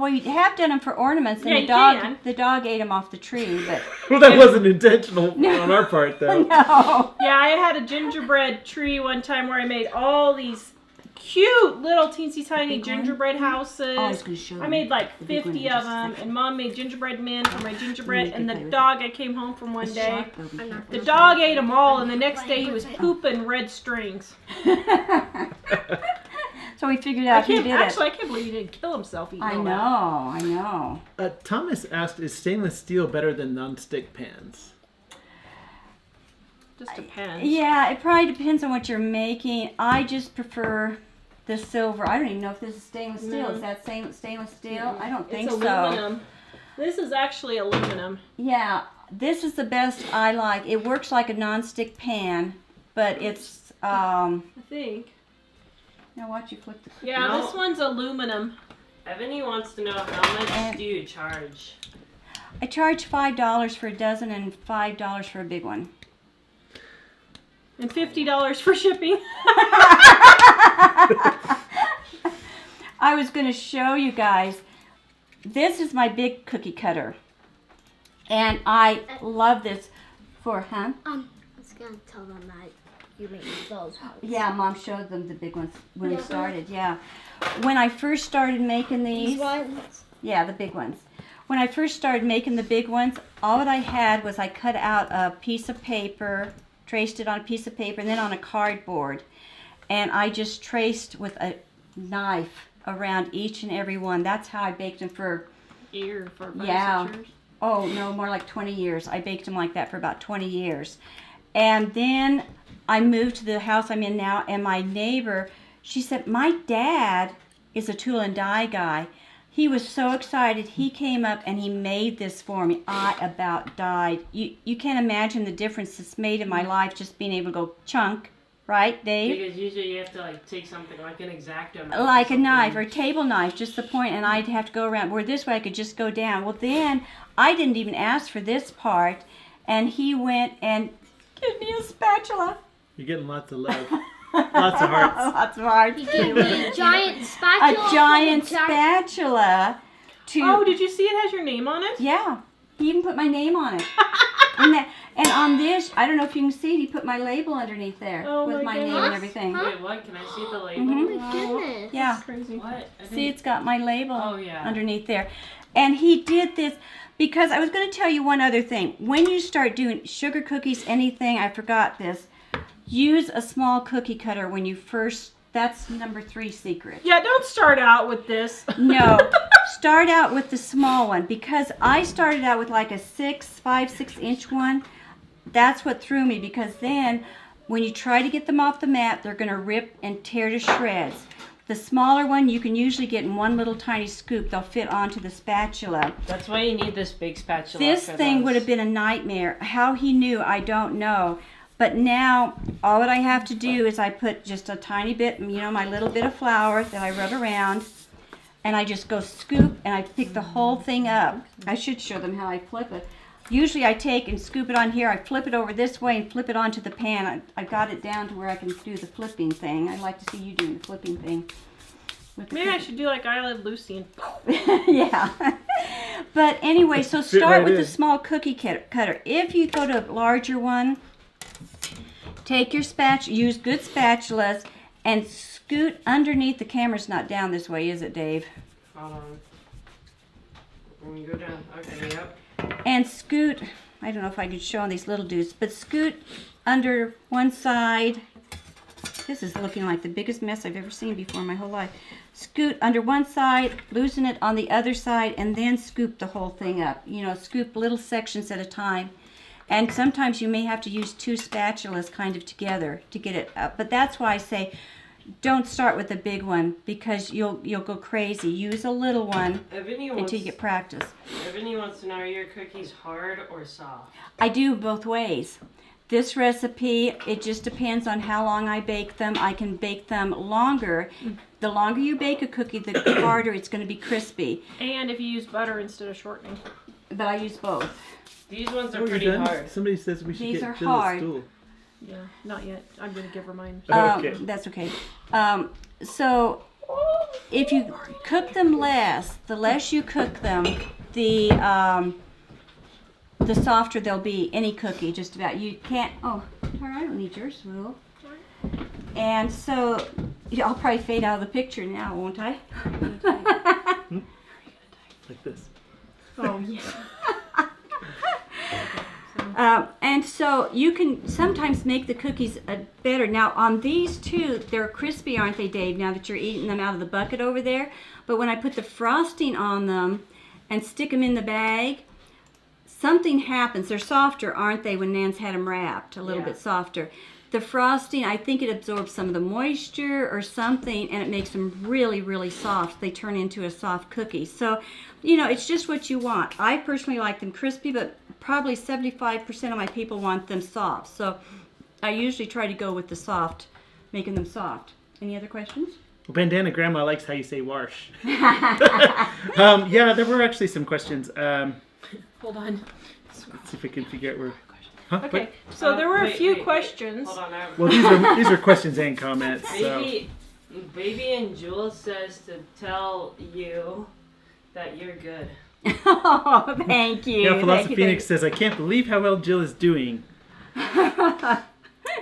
we have done them for ornaments, and Yeah, the you dog can. the dog ate them off the tree, but Well, that wasn't intentional on our part, though. no. Yeah, I had a gingerbread tree one time where I made all these cute little teensy tiny big one? gingerbread houses. Oh, I was gonna show I them. made like The big one 50 in of just a them, second. and Mom made gingerbread men for my gingerbread, you and can the play with dog I came home from one It's day. sharp, though, be careful. The dog ate them all, and the next day he was pooping red strings. So we figured out who did it. I can't believe he didn't kill himself eating all that. I know. Thomas asked, is stainless steel better than non-stick pans? Just depends. Yeah, it probably depends on what you're making. I just prefer the silver. I don't even know if this is stainless steel. No. Is that stainless steel? I don't think It's so. aluminum. This is actually aluminum. Yeah, this is the best I like. It works like a non-stick pan, but it's, I think. now watch you flip the cookie. Yeah, No. this one's aluminum. Ebony wants to know how much And- do you charge? I charge $5 for a dozen and $5 for a big one. And $50 for shipping. I was going to show you guys. This is my big cookie cutter. And I love this for, I was gonna tell them that you made those. Yeah, Mom showed them the big ones when we started, yeah. When I first started making these, ones. yeah, the big ones. When I first started making the big ones, all that I had was I cut out a piece of paper, traced it on a piece of paper, and then on a cardboard. And I just traced with a knife around each and every one. That's how I baked them for, Ear for Yeah. bicycles. oh no, more like 20 years. I baked them like that for about 20 years. And then I moved to the house I'm in now, and my neighbor, she said, my dad is a tool and die guy. He was so excited. He came up and he made this for me. I about died. You can't imagine the difference it's made in my life just being able to go chunk, right, Dave? Because usually you have to like take something like an X-Acto knife. Like a something. knife or a table knife, just the point, and I'd have to go around. Where this way I could just go down. Well, then I didn't even ask for this part, and he went and gave me a spatula. You're getting lots of love. Lots of hearts. Lots of hearts. You gave me a giant A spatula. giant full of spatula to. Oh, did you see it has your name on it? Yeah, he even put my name on it. and on this, I don't know if you can see it, he put my label underneath there Oh with my my name and goodness. everything. Huh? Wait, what? Can I see the label? Mhm. Oh my goodness. Yeah, Crazy. What? I see, didn't- it's got my label Oh, yeah. underneath there. And he did this because I was going to tell you one other thing. When you start doing sugar cookies, anything, I forgot this, use a small cookie cutter when you first, that's number 3 secret. Yeah, don't start out with this. No, start out with the small one, because I started out with like a 5-6 inch one. That's what threw me, because then when you try to get them off the mat, they're going to rip and tear to shreds. The smaller one you can usually get in one little tiny scoop. They'll fit onto the spatula. That's why you need this big spatula. This for thing those. would have been a nightmare. How he knew, I don't know. But now, all that I have to do is I put just a tiny bit, my little bit of flour that I rub around, and I just go scoop, and I pick the whole thing up. I should show them how I flip it. Usually I take and scoop it on here, I flip it over this way and flip it onto the pan. I got it down to where I can do the flipping thing. I'd like to see you doing the flipping thing. With the Maybe I should do like I Love Lucy and yeah. But anyway, so Fit start right with in. the small cookie cutter. If you go to a larger one, take your spatula, use good spatulas, and scoot underneath. The camera's not down this way, is it, Dave? Hold on. When you go down. Okay, yep. And scoot, I don't know if I can show on these little dudes, but scoot under one side. This is looking like the biggest mess I've ever seen before in my whole life. Scoot under one side, loosen it on the other side, and then scoop the whole thing up. Scoop little sections at a time. And sometimes you may have to use 2 spatulas kind of together to get it up. But that's why I say don't start with the big one, because you'll go crazy. Use a little one Ebony wants, until you get practice. Ebony wants to know, are your cookies hard or soft? I do both ways. This recipe, it just depends on how long I bake them. I can bake them longer. The longer you bake a cookie, the harder it's going to be crispy. and if you use butter instead of shortening. But I use both. These ones are Oh, you're pretty done? hard. Somebody says we should These get are Jill hard. a stool. Yeah, not yet. I'm gonna give her mine. Okay. That's okay. So if you cook them less, the less you cook them, the softer they'll be. Any cookie, just about. You can't. Oh, Tara, I don't need your spool. And so I'll probably fade out of the picture now, won't I? Like this. Oh yeah. And so you can sometimes make the cookies better. Now on these two, they're crispy, aren't they, Dave, now that you're eating them out of the bucket over there? But when I put the frosting on them and stick them in the bag, something happens. They're softer, aren't they, when Nan's had them wrapped, a little Yeah. bit softer. the frosting, I think it absorbs some of the moisture or something, and it makes them really, really soft. They turn into a soft cookie. So, you know, it's just what you want. I personally like them crispy, but probably 75% of my people want them soft. So I usually try to go with the soft, making them soft. Any other questions? Well, Bandana Grandma likes how you say wash. Yeah, there were actually some questions. Hold on. Let's see if we can figure out where. Huh? Okay, What? so there were a few wait. questions. Hold on. Well, these are questions and comments. So. Baby and Jules says to tell you that you're good. Oh, thank you. Yeah, Thank Philosophy you, Phoenix says, I can't believe how well Jill is doing.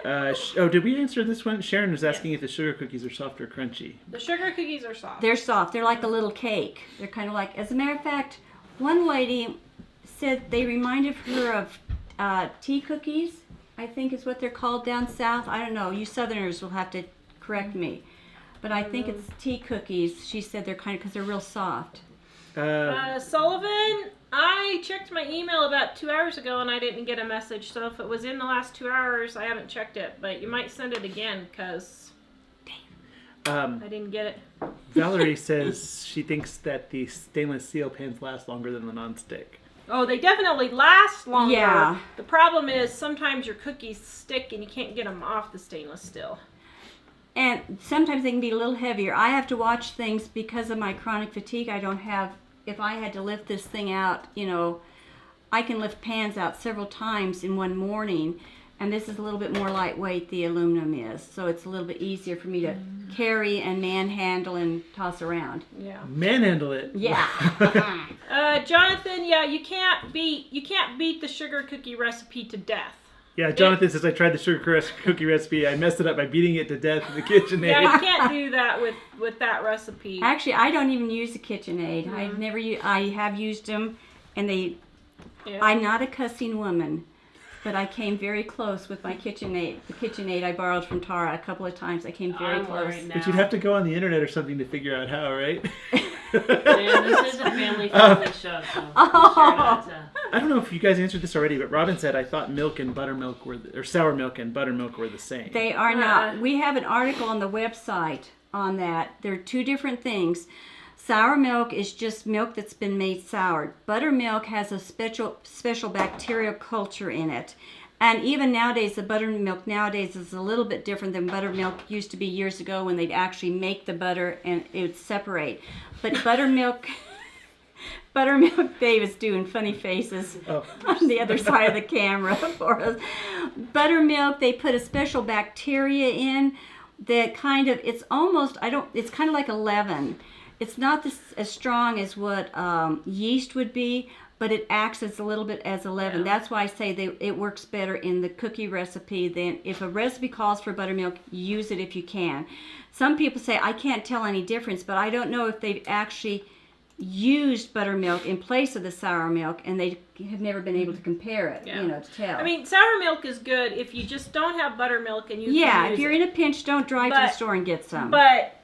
Did we answer this one? Sharon was asking if the sugar cookies are soft or crunchy. The sugar cookies are soft. They're soft. They're like a little cake. They're kind of like, as a matter of fact, one lady said they reminded her of tea cookies, I think is what they're called down south. I don't know. You Southerners will have to correct me. But I think it's tea cookies. She said they're kind of, because they're real soft. Sullivan, I checked my email about 2 hours ago and I didn't get a message. So if it was in the last 2 hours, I haven't checked it. But you might send it again because I didn't get it. Valerie says she thinks that the stainless steel pans last longer than the nonstick. Oh, they definitely last longer. Yeah. The problem is sometimes your cookies stick and you can't get them off the stainless steel. And sometimes they can be a little heavier. I have to watch things because of my chronic fatigue. I don't have, if I had to lift this thing out, you know, I can lift pans out several times in one morning. And this is a little bit more lightweight, the aluminum is. So it's a little bit easier for me to carry and manhandle and toss around. Yeah. Manhandle it. Yeah. Jonathan, yeah, you can't beat the sugar cookie recipe to death. Yeah, Jonathan says I tried the sugar cookie recipe. I messed it up by beating it to death in the KitchenAid. Yeah, you can't do that with that recipe. Actually, I don't even use the KitchenAid. I've never I have used them, and they. Yeah. I'm not a cussing woman, but I came very close with my KitchenAid. The KitchenAid I borrowed from Tara a couple of times. I came very I'm close. worried now. But you'd have to go on the internet or something to figure out how, right? Man, this is a family-friendly show, so be sure not to. I don't know if you guys answered this already, but Robin said I thought milk and buttermilk or sour milk and buttermilk were the same. They are not. We have an article on the website on that. They're two different things. Sour milk is just milk that's been made sour. Buttermilk has a special bacterial culture in it. And even nowadays, the buttermilk nowadays is a little bit different than buttermilk used to be years ago when they'd actually make the butter and it would separate. But buttermilk, Dave is doing funny faces on the other side of the camera for us. Buttermilk, they put a special bacteria in that kind of, it's kind of like a leaven. It's not as strong as what yeast would be, but it acts as a little bit as a leaven. Yeah. That's why I say it works better in the cookie recipe than if a recipe calls for buttermilk, use it if you can. Some people say, I can't tell any difference, but I don't know if they've actually used buttermilk in place of the sour milk, and they have never been able to compare it, to tell. I mean, sour milk is good if you just don't have buttermilk and you can use if you're it. in a pinch, don't drive to the store and get some. But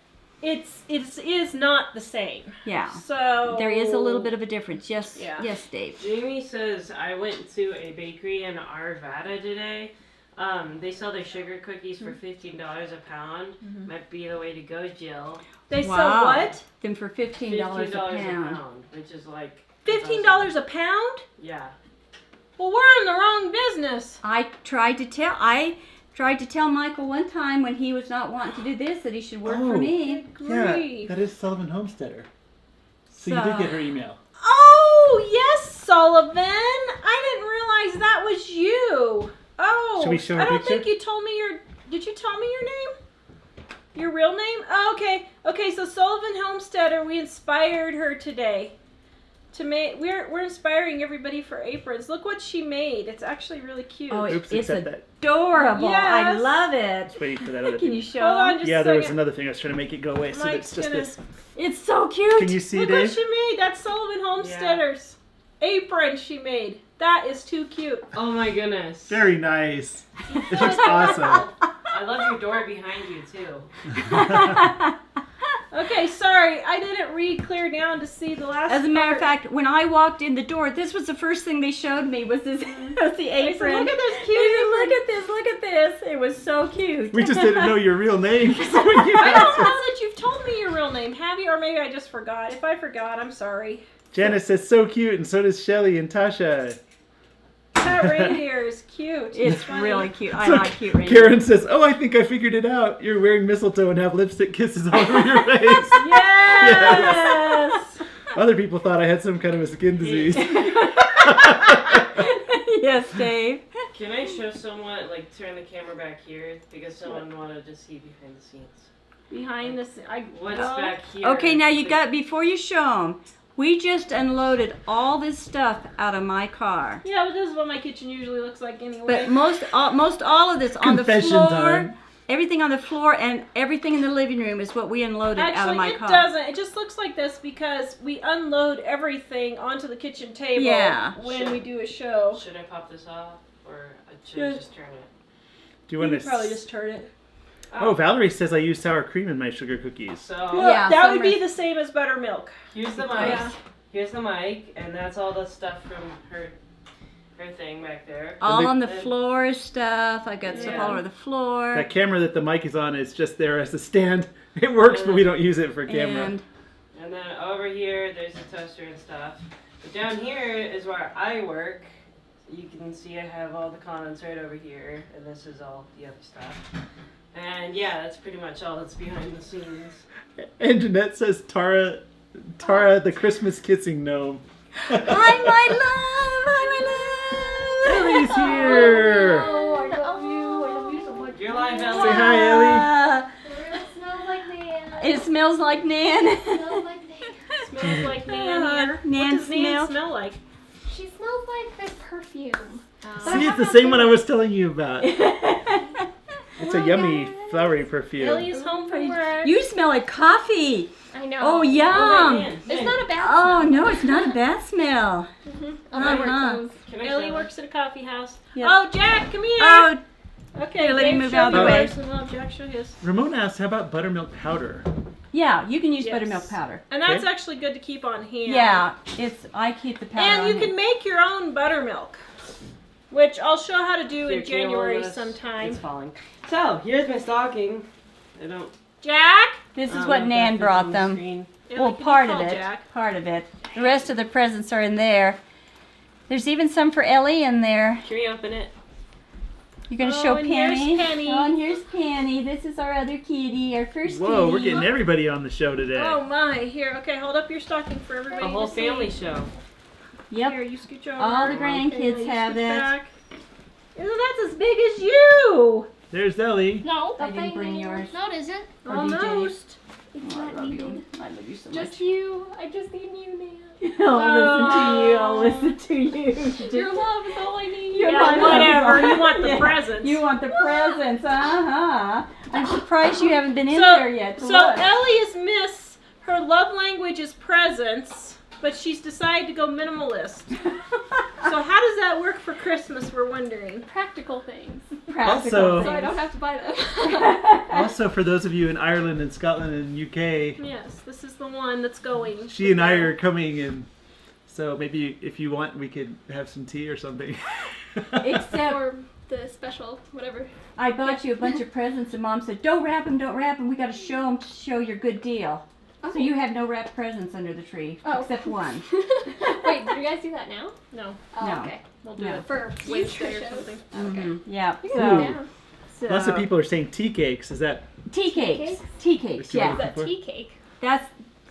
it is not the same. Yeah. So There is a little bit of a difference. Yes, Yeah. yes, Dave. Jamie says, I went to a bakery in Arvada today. They sell their sugar cookies for $15 a pound. Might be the way to go, Jill. They sell Wow. what? Them for $15 a pound. Which is like $15 a pound? Yeah. Well, we're in the wrong business. I tried to tell Michael one time when he was not wanting to do this that he should work for me. Yeah, Grief. that is Sullivan Homesteader. So you did get her email. Oh, yes, Sullivan. I didn't realize that was you. Oh, Should we show her I a don't picture? think you told me did you tell me your name? Your real name? Oh, okay. Okay, so Sullivan Homesteader, we inspired her today. We're inspiring everybody for aprons. Look what she made. It's actually really cute. Oh, Oops, it's accept that. adorable. I Yes. love it. Just waiting for that other Can thing. you show Hold on them? just Yeah, a there was second. another thing I was trying to make it go away, so Mike's it's just gonna- this. It's so cute. Can you see, Look what Dave? she made. That's Sullivan Homesteader's apron she made. That is too cute. Oh my goodness. Very nice. It looks awesome. I love your door behind you too. Okay, sorry, I didn't read clear down to see the last As a matter of part. fact, when I walked in the door, this was the first thing they showed me was this was the I said, apron. look at this They cute said, apron. look at this, look at this. It was so cute. We just didn't know your real name. So when you I asked don't know us- that you've told me your real name, have you? Or maybe I just forgot. If I forgot, I'm sorry. Janice says so cute, and so does Shelly and Tasha. That reindeer is cute. It's funny. really cute. I So like cute reindeer. Karen says, "Oh, I think I figured it out. You're wearing mistletoe and have lipstick kisses all over your face." Yes! Other people thought I had some kind of a skin disease. Yes, Dave. Can I show someone, like, turn the camera back here? Because someone wanted to see behind the scenes. Behind this, What's back here? Okay, now you got, before you show them, we just unloaded all this stuff out of my car. Yeah, but this is what my kitchen usually looks like anyway. But most all of this on the Confession floor, time. everything on the floor and everything in the living room is what we unloaded out of Actually, my it car. doesn't. It just looks like this because we unload everything onto the kitchen table Yeah. when we do a show. Should I pop this off? Or should I just turn it? Do you You want could to? probably just turn it. Oh, Valerie says I use sour cream in my sugar cookies. So, Yeah, that would summer- be the same as buttermilk. here's the mic. Yeah. Here's the mic, and that's all the stuff from her thing back there. All on the floor stuff. I got stuff Yeah. all over the floor. That camera that the mic is on is just there as a stand. It works, but we don't use it for camera. And And then over here, there's the toaster and stuff. But down here is where I work. You can see I have all the condens right over here, and this is all the other stuff. And yeah, that's pretty much all that's behind the scenes. And Jeanette says Tara, the Christmas kissing gnome. hi, my love. Hi, my love. Ellie's here. Oh, I love you. I love you so much. You're live, Say Ellie. hi, Ellie. It smells like Nan. It smells like Nan. It smells like Nan. Smells like Nan here. Nan What does Nan smell? smell like? She smells like this perfume. See, it's the same one I was telling you about. It's a yummy, flowery perfume. Ellie's home from work. You smell like coffee. I know. Oh, Oh, yum. wait, It's not a bad Oh, smell. no, it's not a bad smell. On my work Uh-huh. clothes. Can I Ellie show works at a coffee house. Yeah. Oh, Jack, come here. Oh, Okay, Here, let me Dave, move show out of the me way. yours, and I'll Jack show his. Ramon asked, how about buttermilk powder? yeah, you can use Yes. buttermilk powder. And that's Okay. actually good to keep on hand. Yeah, I keep the powder And on you hand. can make your own buttermilk, which I'll show how to do Here, in can you hold January this? sometime. It's falling. So, here's my stocking. I don't. Jack? This I is don't what know if Nan that fits brought on the them. screen. Ellie, Well, can you part of call it. Jack? Part of it. The rest of the presents are in there. There's even some for Ellie in there. Can we open it? You're gonna Oh, show and here's Penny. Penny. Oh, and here's Penny. This is our other kitty, our first Whoa, we're kitty. getting everybody on the show today. Oh my, here, okay, hold up your stocking for everybody A whole to see. family show. Yep. Here, you scooch over. All the Okay, grandkids you have scooch it. back. Isn't that as big as you? There's Ellie. No, I didn't bring yours. No, it isn't. Or Almost. It's Oh, I not love needed. you. I love you so Just much. you. I just need you, Nan. I'll listen to you. I'll listen to you. Your love is all I need. Your Yeah, love is whatever. all- You want the Yeah. presents. You want the presents, uh-huh. I'm surprised you haven't been in So- there yet. to So look. Ellie is Miss. Her love language is presents, but she's decided to go minimalist. So how does that work for Christmas? We're wondering. Practical things. Practical Also- So I things. don't have to buy them. Also, for those of you in Ireland and Scotland and UK, Yes, this is the one that's going. she and I are coming, and so maybe if you want, we could have some tea or something. Except Or the special, whatever. I bought you a bunch of presents and Mom said, don't wrap them, we got to show them to show your good deal. So you have no wrapped presents under the tree, Oh. except one. Wait, did you guys do that now? No, Oh, No. okay. we'll do No. it For Wednesday future or shows. something. Mhm, yeah. You can put it Ooh. down. So, Lots of people are saying tea cakes. Is that? tea cakes. Tea cakes, What you yeah. want? Is that tea cake? That's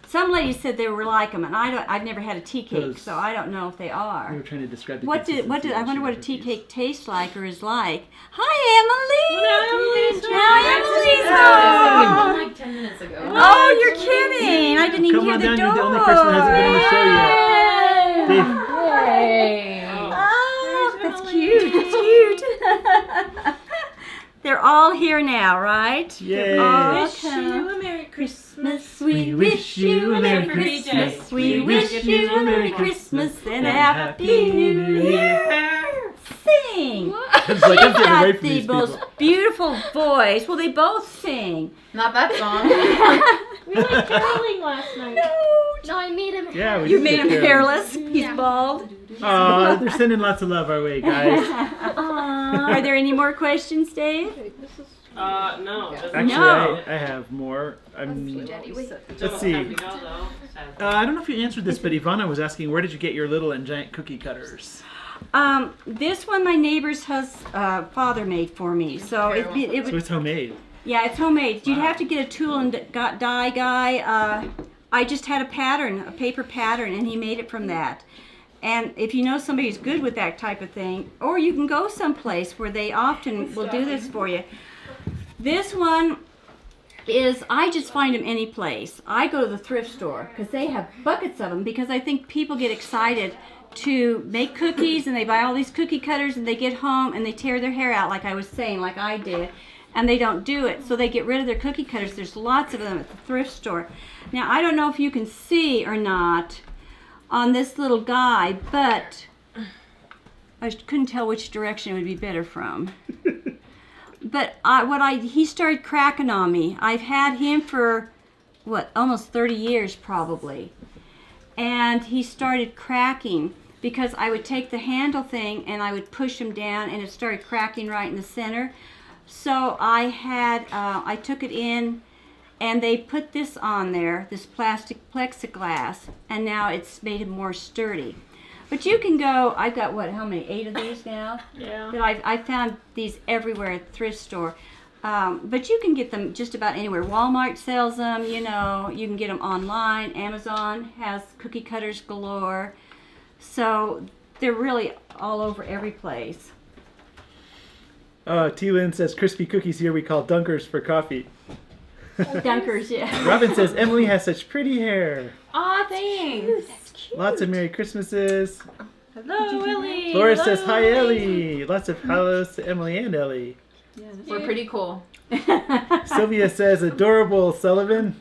some ladies said they were like them, and I've never had a tea cake, Those- so I don't know if they We are. were trying to describe the I consistency of wonder what a sugar tea cookies. cake tastes like or is like. Hi, Emily. Emily's Now Emily's home. Like 10 minutes ago. Oh, you're kidding! I didn't even Come hear on the down, door. you're the only person that hasn't been on the show yet. Dave, Yay. Oh, There's that's Emily. cute. That's cute. They're all here now, right? yay! Oh, Wish you a Merry Christmas. We wish you a Merry Christmas. We wish you a Merry Christmas and a Happy New Year. Sing. It's like, I'm She's getting away got from the these most people. beautiful voice. Well, they both sing. Not that song. We went caroling last night. No, I made him. Yeah, we You did made get him there. hairless. He's Yeah. bald. Aw, they're sending lots of love our way, guys. Are there any more questions, Dave? No. it doesn't- Actually, No. I have more. It's let's almost see. time to go, though. Sad. I don't know if you answered this, but Ivana was asking, where did you get your little and giant cookie cutters? This one my neighbor's father made for me. So it So would, it's homemade. yeah, it's homemade. You'd have to get a tool and die guy. I just had a pattern, a paper pattern, and he made it from that. And if you know somebody who's good with that type of thing, or you can go someplace where they often will do this for you. This one is, I just find them any place. I go to the thrift store because they have buckets of them, because I think people get excited to make cookies and they buy all these cookie cutters and they get home and they tear their hair out, like I was saying, like I did, and they don't do it. So they get rid of their cookie cutters. There's lots of them at the thrift store. Now, I don't know if you can see or not on this little guy, but I couldn't tell which direction it would be better from. But he started cracking on me. I've had him for, almost 30 years probably. And he started cracking because I would take the handle thing and I would push him down and it started cracking right in the center. So I took it in and they put this on there, this plastic plexiglass, and now it's made him more sturdy. But you can go, I've got how many, 8 of these now? Yeah. But I found these everywhere at the thrift store. But you can get them just about anywhere. Walmart sells them, you can get them online. Amazon has cookie cutters galore. So they're really all over every place. T. Lynn says, crispy cookies here we call dunkers for coffee. Dunkers, yeah. Robin says, Emily has such pretty hair. Aw, thanks. Lots of Merry Christmases. Hello, Ellie. Laura Hello, says, hi, Ellie. Lots of hellos to Emily and Ellie. We're pretty cool. Sylvia says, adorable Sullivan.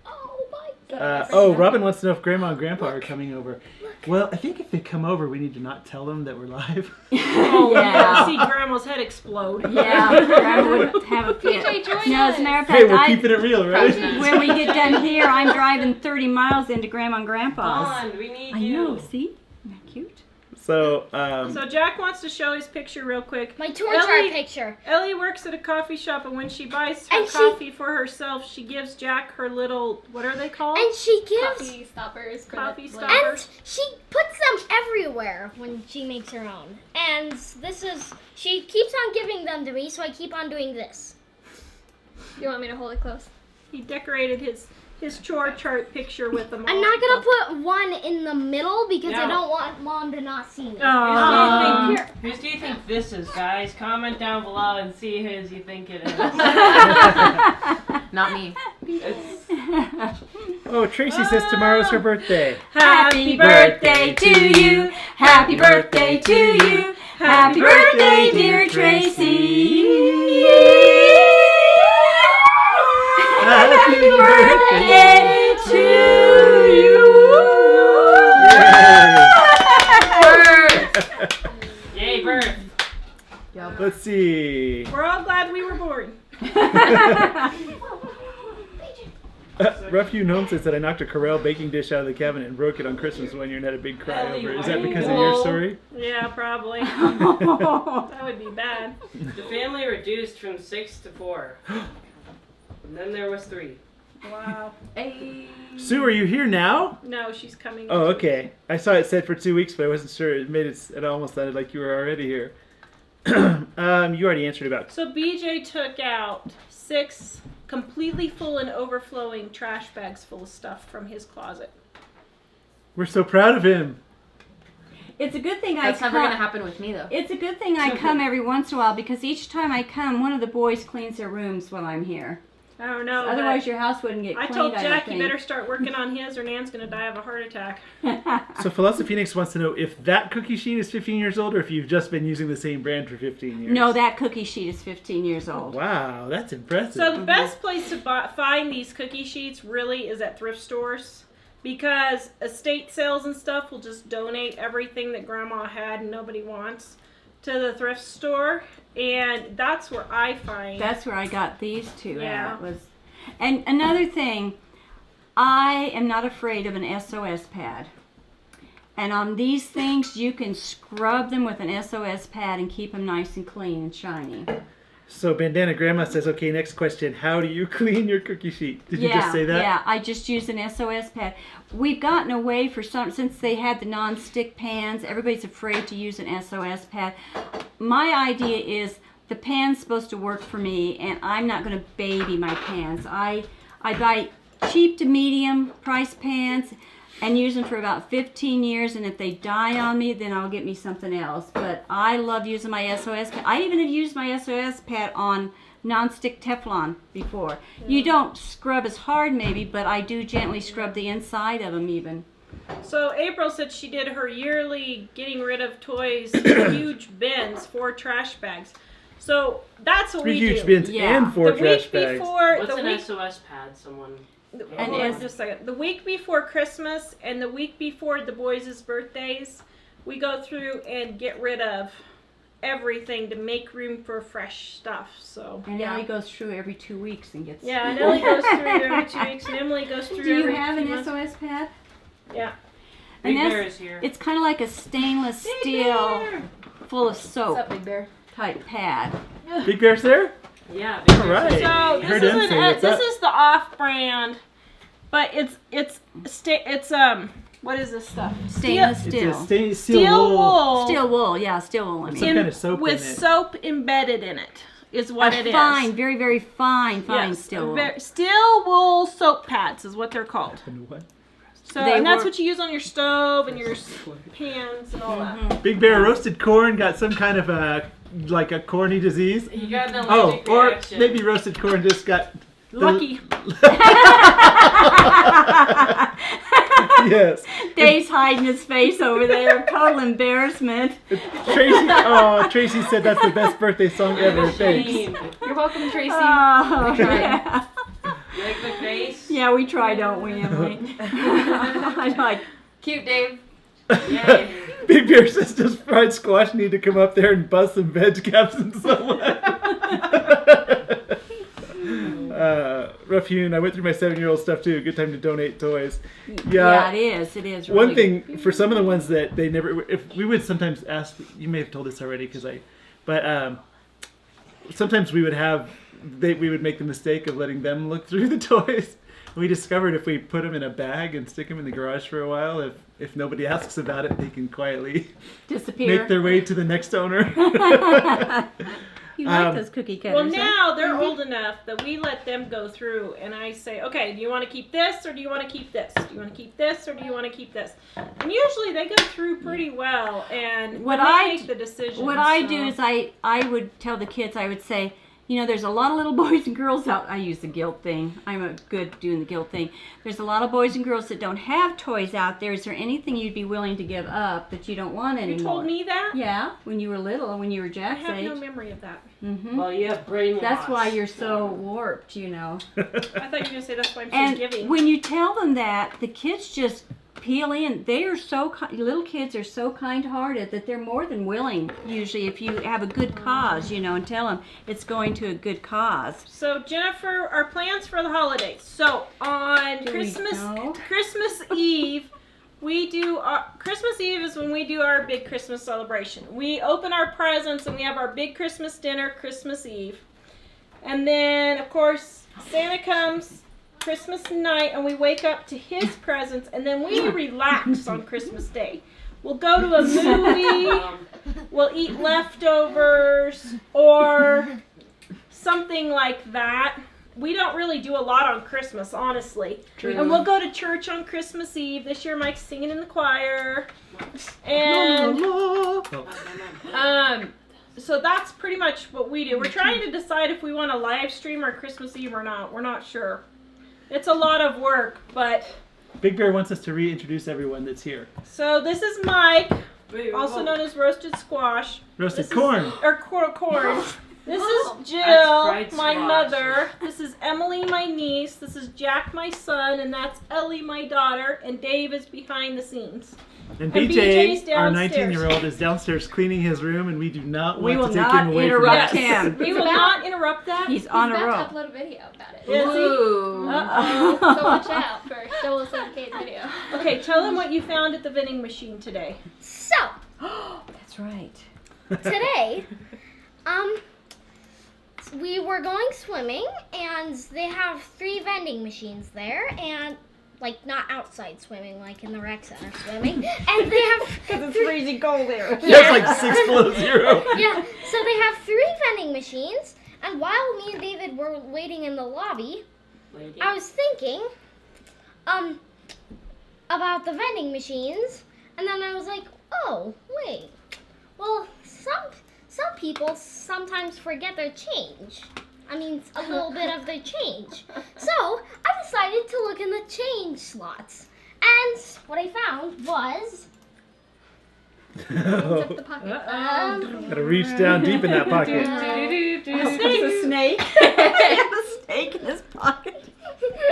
Oh my god. Robin wants to know if Grandma and Grandpa are coming over. Well, I think if they come over, we need to not tell them that we're live. Oh, Yeah. see Grandma's head explode. Yeah, Grandma would have a fit. PJ, join No, as a matter of Hey, fact, we're keeping it real, right? when we get done here, I'm driving 30 miles into Grandma and Grandpa's. Bond, we need I you. know, see? Isn't that cute? So, So Jack wants to show his picture real quick. My tour chart Ellie- picture. Ellie works at a coffee shop, and when she buys her And she- coffee for herself, she gives Jack her little, what are they called? And she gives. Coffee stoppers. for Coffee the- stoppers. And she puts them everywhere when she makes her own. And she keeps on giving them to me, so I keep on doing this. You want me to hold it close? He decorated his chore chart picture with them all. I'm not gonna put one in the middle because I No. don't want Mom to not see me. Whose do you think this is, guys? Comment down below and see whose you think it is. Not me. oh, Tracy says tomorrow's her birthday. Happy birthday to you. Happy birthday to you. Happy birthday, dear Tracy. Happy birthday to you. Yay, birth. Let's see. We're all glad we were born. Rough Hewn Home says that I knocked a Corel baking dish out of the cabinet and broke it on Christmas one year and had a big cry over it. Is that because of your story? Yeah, probably. That would be bad. The family reduced from 6 to 4. And then there was 3. Wow. Sue, are you here now? No, she's coming. Oh, okay. I saw it said for 2 weeks, but I wasn't sure. It almost sounded like you were already here. You already answered about. So BJ took out 6 completely full and overflowing trash bags full of stuff from his closet. We're so proud of him. It's a good thing That's never gonna happen with me though. It's a good thing I come every once in a while, because each time I come, one of the boys cleans their rooms while I'm here. I don't know. Otherwise, your house wouldn't get I cleaned. told I Jack don't you better think. start working on his or Nan's going to die of a heart attack. So Philosophy Phoenix wants to know if that cookie sheet is 15 years old or if you've just been using the same brand for 15 years. No, that cookie sheet is 15 years old. Wow, that's impressive. So the best place to find these cookie sheets really is at thrift stores, because estate sales and stuff will just donate everything that Grandma had and nobody wants. to the thrift store, and that's where I find. That's where I got these two Yeah. at. And another thing, I am not afraid of an SOS pad. And on these things, you can scrub them with an SOS pad and keep them nice and clean and shiny. So Bandana Grandma says, okay, next question. How do you clean your cookie sheet? Did you just say that? Yeah, I just use an SOS pad. We've gotten away since they had the non-stick pans, everybody's afraid to use an SOS pad. My idea is the pan's supposed to work for me, and I'm not going to baby my pans. I buy cheap to medium price pans and use them for about 15 years, and if they die on me, then I'll get me something else. But I love using my SOS pad. I even have used my SOS pad on non-stick Teflon before. You don't scrub as hard maybe, but I do gently scrub the inside of them even. So April said she did her yearly getting rid of toys huge bins, 4 trash bags. So that's what 3 we huge do. bins Yeah. and 4 The trash week bags. before, What's the an week, SOS pad? Someone. And hold on it's- just a second. The week before Christmas and the week before the boys' birthdays, we go through and get rid of everything to make room for fresh stuff. So And yeah. Ellie goes through every 2 weeks and gets... Yeah, and Ellie goes through every 2 weeks, and Emily goes through Do you every have few an months. SOS pad? Yeah. And Big that's- Bear is here. It's kind of like a stainless steel full of What's soap up, Big Bear? type pad. Big Bear's there? Yeah. Big All Bear's right. here. So Heard this him is say what's up. the off-brand, but it's what is this stuff? Stainless It's steel. a steel Steel wool. wool. Steel wool, yeah, steel wool. I Some mean. kind of soap with in it. soap embedded in it is what it is. Fine, very, very fine Yes, steel wool. Steel wool soap pads is what they're called. And what? So They and that's were- what you use on your stove and your pans and all that. Big Bear roasted corn got some kind of like a corny disease. You got an Oh, allergic or reaction. maybe roasted corn just got Lucky. Yes. Dave's hiding his face over there. Total embarrassment. Tracy said that's the best birthday song ever. Thanks. Shame. You're welcome, Tracy. Oh, We tried. yeah. You like the face? Yeah, we try, don't we, Emily? I like. Cute, Dave. Yay. Big Bear says, does fried squash need to come up there and bust some veg caps in someone? Rough hewn. I went through my 7-year-old stuff too. Good time to donate toys. Yeah, it is. It is. Really One thing for some of the ones that they never, if we would sometimes ask, you may have told this already but sometimes we would make the mistake of letting them look through the toys. We discovered if we put them in a bag and stick them in the garage for a while, if nobody asks about it, they can quietly disappear. make their way to the next owner. You like those cookie cutters? Well, huh? now they're old enough that we let them go through, and I say, okay, do you want to keep this or do you want to keep this? Do you want to keep this or do you want to keep this? And usually they go through pretty well, and What they I make the decision. What I do is I would tell the kids, I would say, you know, there's a lot of little boys and girls out. I use the guilt thing. I'm a good doing the guilt thing. There's a lot of boys and girls that don't have toys out there. Is there anything you'd be willing to give up that you don't want anymore? You told me that? Yeah, when you were little, when you were I Jack's have age. no memory of that. Hmm. Well, you have brain loss. That's why you're so warped, you know. I thought you were going to say that's why I'm so And giving. when you tell them that, the kids just peel in. They are so little kids are so kind-hearted that they're more than willing. Usually, if you have a good cause, you know, and tell them it's going to a good cause. So Jennifer, our plans for the holidays. So on Do we Christmas know? Eve, Christmas Eve is when we do our big Christmas celebration. We open our presents and we have our big Christmas dinner Christmas Eve. And then of course Santa comes Christmas night and we wake up to his presents and then we relax on Christmas Day. We'll go to a movie, we'll eat leftovers or something like that. We don't really do a lot on Christmas, honestly. True. And we'll go to church on Christmas Eve. This year Mike's singing in the choir. And so that's pretty much what we do. We're trying to decide if we want to live stream our Christmas Eve or not. We're not sure. It's a lot of work, but Big Bear wants us to reintroduce everyone that's here. so this is Mike, Wait, also whoa. known as roasted squash. Roasted This is- corn. Or corn. This Oh, is that's Jill, fried my squash. mother. This is Emily, my niece. This is Jack, my son, and that's Ellie, my daughter. And Dave is behind the scenes. And And BJ's BJ's our downstairs. 19-year-old, is downstairs cleaning his room, and we do not We want will to take not him away interrupt from us. him. We will not interrupt that. He's He's on a about roll. to upload a video about it. Is he? Ooh. Uh-oh. So watch out for 007K's video. Okay, tell them what you found at the vending machine today. So, That's right. today, we were going swimming, and they have 3 vending machines there, and like not outside swimming, like in the rec center swimming, and they have Because it's freezing cold there. That's like 6 below 0. yeah. So they have 3 vending machines, and while me and David were waiting in the lobby, Lady. I was thinking, about the vending machines, and then I was like, oh wait, well some people sometimes forget their change. I mean, a little bit of their change. So I decided to look in the change slots, and what I found was Zip the pocket. Gotta reach down deep in that pocket. It's a snake. He has a snake in his pocket.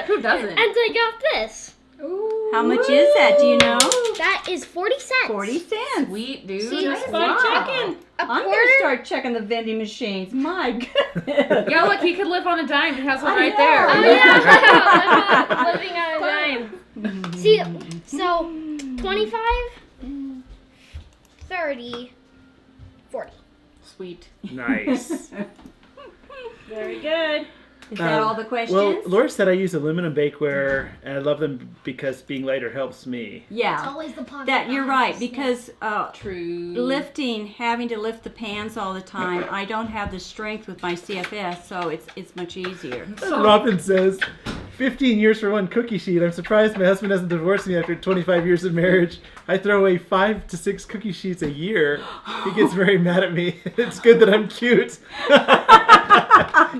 Who doesn't? and I got this. How much is that? Do you know? That is 40 cents. 40 cents. Sweet, dude. See, Just by Wow. checking. A I'm going quarter. to start checking the vending machines. My goodness. Yeah, look, he could live on a dime. He has one I right know. there. Oh yeah, I'm living on a dime. See, so 25, 30, 40. Sweet. Nice. Very good. Is that all the questions? Well, Laura said I use aluminum bakeware, and I love them because being lighter helps me. yeah. always the pocket. That you're right, because True. having to lift the pans all the time, I don't have the strength with my CFS, so it's much easier. Robin says, 15 years for one cookie sheet. I'm surprised my husband hasn't divorced me after 25 years of marriage. I throw away 5 to 6 cookie sheets a year. He gets very mad at me. It's good that I'm cute.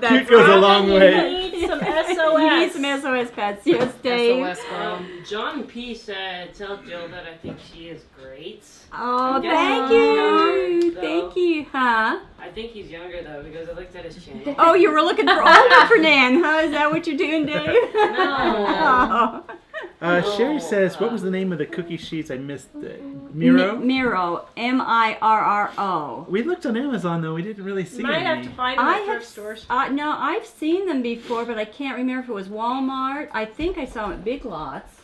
Cute goes a long You way. need some You need SOS. some SOS pads. Yes, Dave. SOS, girl. John P said, tell Jill that I think she is great. Oh, Yes. thank you. Though. Thank you, huh? I think he's younger though because I looked at his chin. Oh, you were looking for older for Nan, huh? Is that what you're doing, Dave? No. Oh. Sherry says, what was the name of the cookie sheets? I missed it. Miro? Miro. Mirro. We looked on Amazon though. We didn't really see You might have any. to find them I at have thrift stores. no, I've seen them before, but I can't remember if it was Walmart. I think I saw them at Big Lots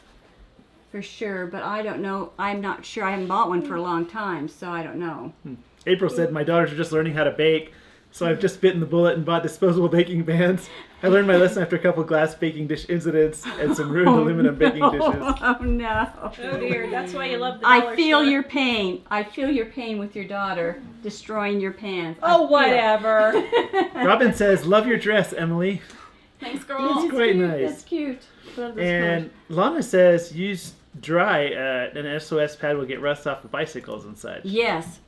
for sure, but I don't know. I'm not sure. I haven't bought one for a long time, so I don't know. April said, my daughters are just learning how to bake, so I've just bitten the bullet and bought disposable baking pans. I learned my lesson after a couple glass baking dish incidents and some ruined aluminum baking dishes. Oh no. Oh dear, that's why you love the dollar I feel store. your pain. I feel your pain with your daughter destroying your pans. I Oh, feel it. whatever. Robin says, love your dress, Emily. Thanks, girl. It's quite cute. nice. That's cute. Love those And Lana says, use dry, an SOS pad will get rust off the bicycles and such. Yes,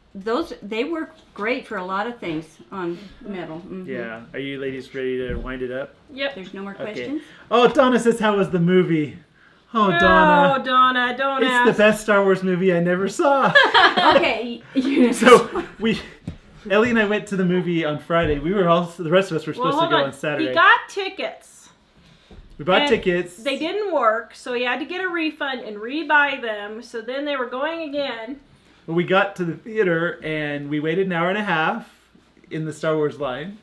they work great for a lot of things on metal. Mhm. Yeah. Are you ladies ready to wind it up? Yep. There's no more Okay. questions. Oh, Donna says, how was the movie? Oh, Donna. Oh, Donna, don't It's ask. the best Star Wars movie I never saw. Okay. you- So Ellie and I went to the movie on Friday. The rest of us were Well, supposed to hold go on. on Saturday. He got tickets. We bought and tickets. They didn't work, so he had to get a refund and rebuy them. So then they were going again. We got to the theater and we waited an hour and a half in the Star Wars line.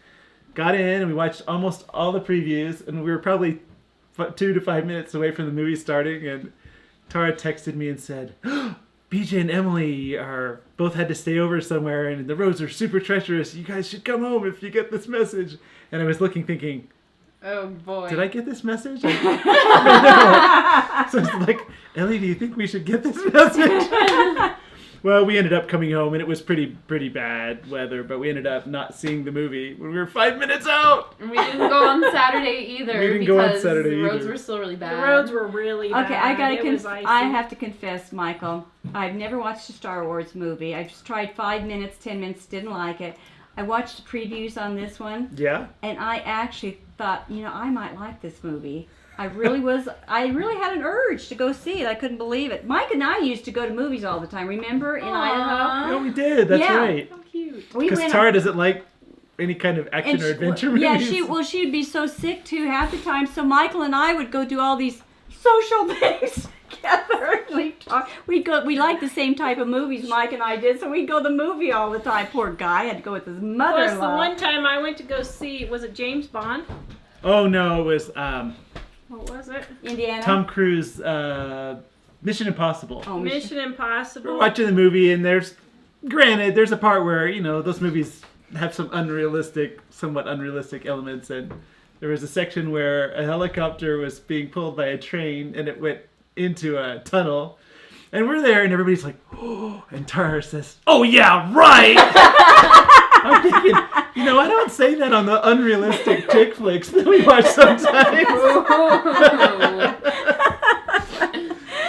Got in and we watched almost all the previews, and we were probably 2 to 5 minutes away from the movie starting, and Tara texted me and said, BJ and Emily both had to stay over somewhere and the roads are super treacherous. You guys should come home if you get this message. And I was looking thinking, Oh boy. did I get this message? I don't know. So I was like, Ellie, do you think we should get this message? Well, we ended up coming home, and it was pretty bad weather, but we ended up not seeing the movie when we were 5 minutes out. And we didn't go on Saturday either We didn't go on because Saturday the roads either. were still really bad. The roads were really bad. Okay, I gotta. It was icy. I have to confess, Michael. I've never watched a Star Wars movie. I just tried 5 minutes, 10 minutes, didn't like it. I watched the previews on this one, Yeah? and I actually thought, I might like this movie. I really had an urge to go see it. I couldn't believe it. Mike and I used to go to movies all the time. Remember in Idaho? Yeah, we did. That's Yeah. right. How cute. We Because went. Tara doesn't like any kind of action And or adventure yeah, movies. she'd be so sick too half the time. So Michael and I would go do all these social things together. We like the same type of movies Mike and I did, so we'd go to the movie all the time. Poor guy had to go with his Plus, mother-in-law. the one time I went to go see, was it James Bond? Oh no, it was What was it? Indiana. Tom Cruise, Mission Impossible. Oh, Mission We're Impossible. watching the movie, and there's a part where those movies have some somewhat unrealistic elements, and there was a section where a helicopter was being pulled by a train, and it went into a tunnel, and we're there, and everybody's like, oh, and Tara says, "Oh yeah, right." I'm thinking, I don't say that on the unrealistic chick flicks that we watch sometimes.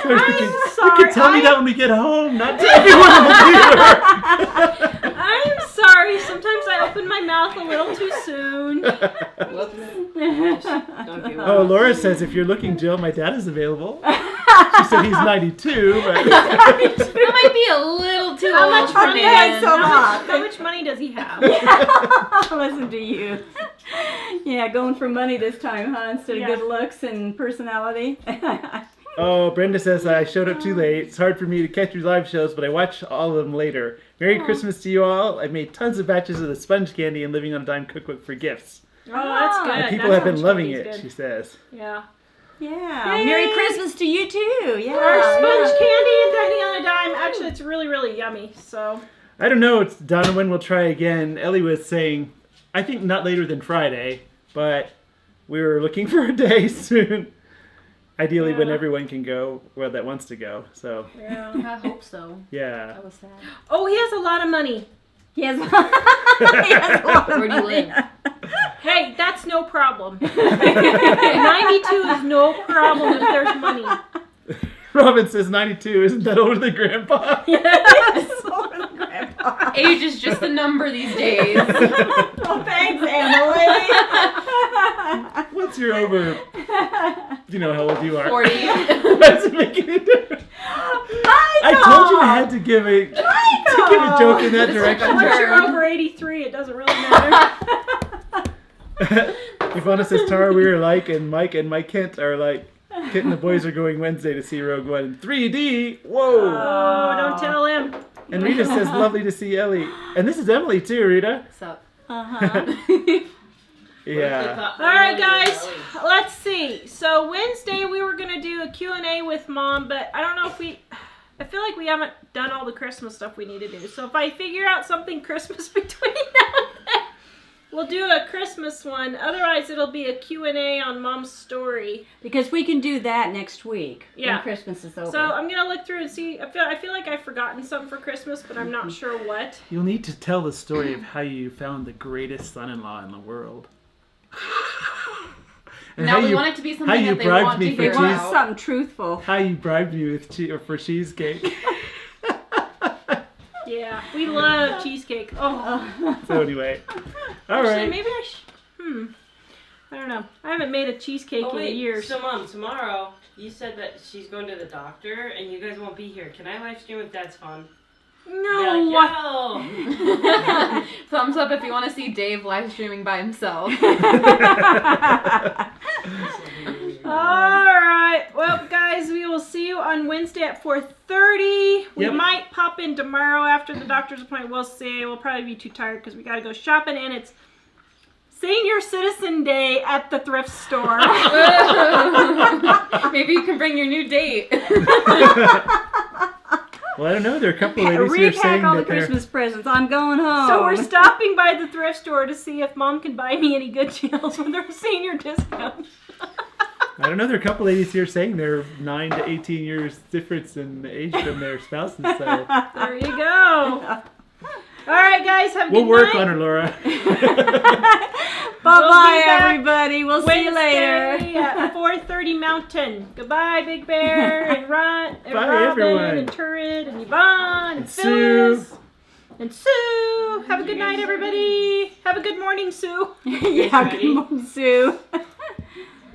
So I was thinking, you sorry, can tell me that when we get home, not to everyone in the theater. I'm sorry. Sometimes I open my mouth a little too soon. Oh, Laura says, if you're looking, Jill, my dad is available. She said he's 92, but... That might be a little too How old much for money? Dan. How much money does he have? Listen to you. Yeah, going for money this time, huh? Instead of good looks and personality. Oh, Brenda says, I showed up too late. It's hard for me to catch your live shows, but I watch all of them later. Merry Christmas to you all. I've made tons of batches of the sponge candy and living on a dime cookbook for gifts. Oh, that's good. And people That have been sounds loving good. it, she says. Yeah. Yeah. Yay. Merry Christmas to you too. Yeah. Our sponge candy and dining on a dime. Actually, it's really, really yummy. So. I don't know. It's Donna when we'll try again. Ellie was saying, I think not later than Friday, but we were looking for a day soon. Ideally, when everyone can go, that wants to go. So. Yeah. I hope so. Yeah. That was sad. Oh, he has a lot of money. He has a lot of Where do you money. live? Hey, that's no problem. 92 is no problem if there's money. Robin says 92. Isn't that older than Grandpa? Yes. Older than Grandpa. Age is just a number these days. Oh, thanks, Emily. What's your over? You know how old you are. 40. Does it make any difference? I told you I had to give a joke in that direction. Once you're over 83, it doesn't really matter. Ivana says, Tara, we are like, and Mike Kent are like. Kit and the boys are going Wednesday to see Rogue One in 3D. Whoa! Oh, don't tell him. And Rita says, lovely to see Ellie. And this is Emily too, Rita. What's up? Yeah. All right, guys. Let's see. So Wednesday we were gonna do a Q&A with Mom, but I don't know if I feel like we haven't done all the Christmas stuff we need to do. So if I figure out something Christmas between now and then, we'll do a Christmas one. Otherwise, it'll be a Q&A on Mom's story. Because we can do that next week Yeah. when Christmas is over. So I'm gonna look through and see. I feel like I've forgotten something for Christmas, but I'm not sure what. You'll need to tell the story of how you found the greatest son-in-law in the world. And Now how we you- want it to be how something you that they bribed want me to for we hear want cheese. about. something truthful. How you bribed me with for cheesecake. Yeah, we love cheesecake. Oh, So anyway, all actually, right. maybe I I don't know. I haven't made a cheesecake Oh, in wait. years. So, Mom, tomorrow you said that she's going to the doctor and you guys won't be here. Can I live stream if that's fun? No. Yeah, Thumbs up if you want to see Dave live streaming by himself. All right. Well, guys, we will see you on Wednesday at 4:30. We Yep. might pop in tomorrow after the doctor's appointment. We'll see. We'll probably be too tired because we got to go shopping, and it's Senior Citizen Day at the thrift store. Maybe you can bring your new date. Well, I don't know. There are a couple of ladies here saying Repack all the that they're. Christmas presents. I'm going home. So we're stopping by the thrift store to see if Mom can buy me any good deals with her senior discount. I don't know. There are a couple ladies here saying they're 9 to 18 years difference in age from their spouses. So There you go. All right, guys. Have a we'll good work night. on her, Laura. Bye-bye, back everybody. We'll see you later. Wednesday at 4:30 Mountain. Goodbye, Big Bear and Ron and Bye, Robin everyone. and Turret and Yvonne and Sue. Phyllis and Sue. Have a good night, everybody. Have a good morning, Sue. Yeah, ready? good morning, Sue.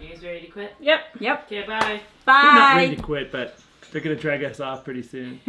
You guys ready to quit? Yep. Yep. Okay, bye. They're not ready Bye. to quit, but they're going to drag us off pretty soon.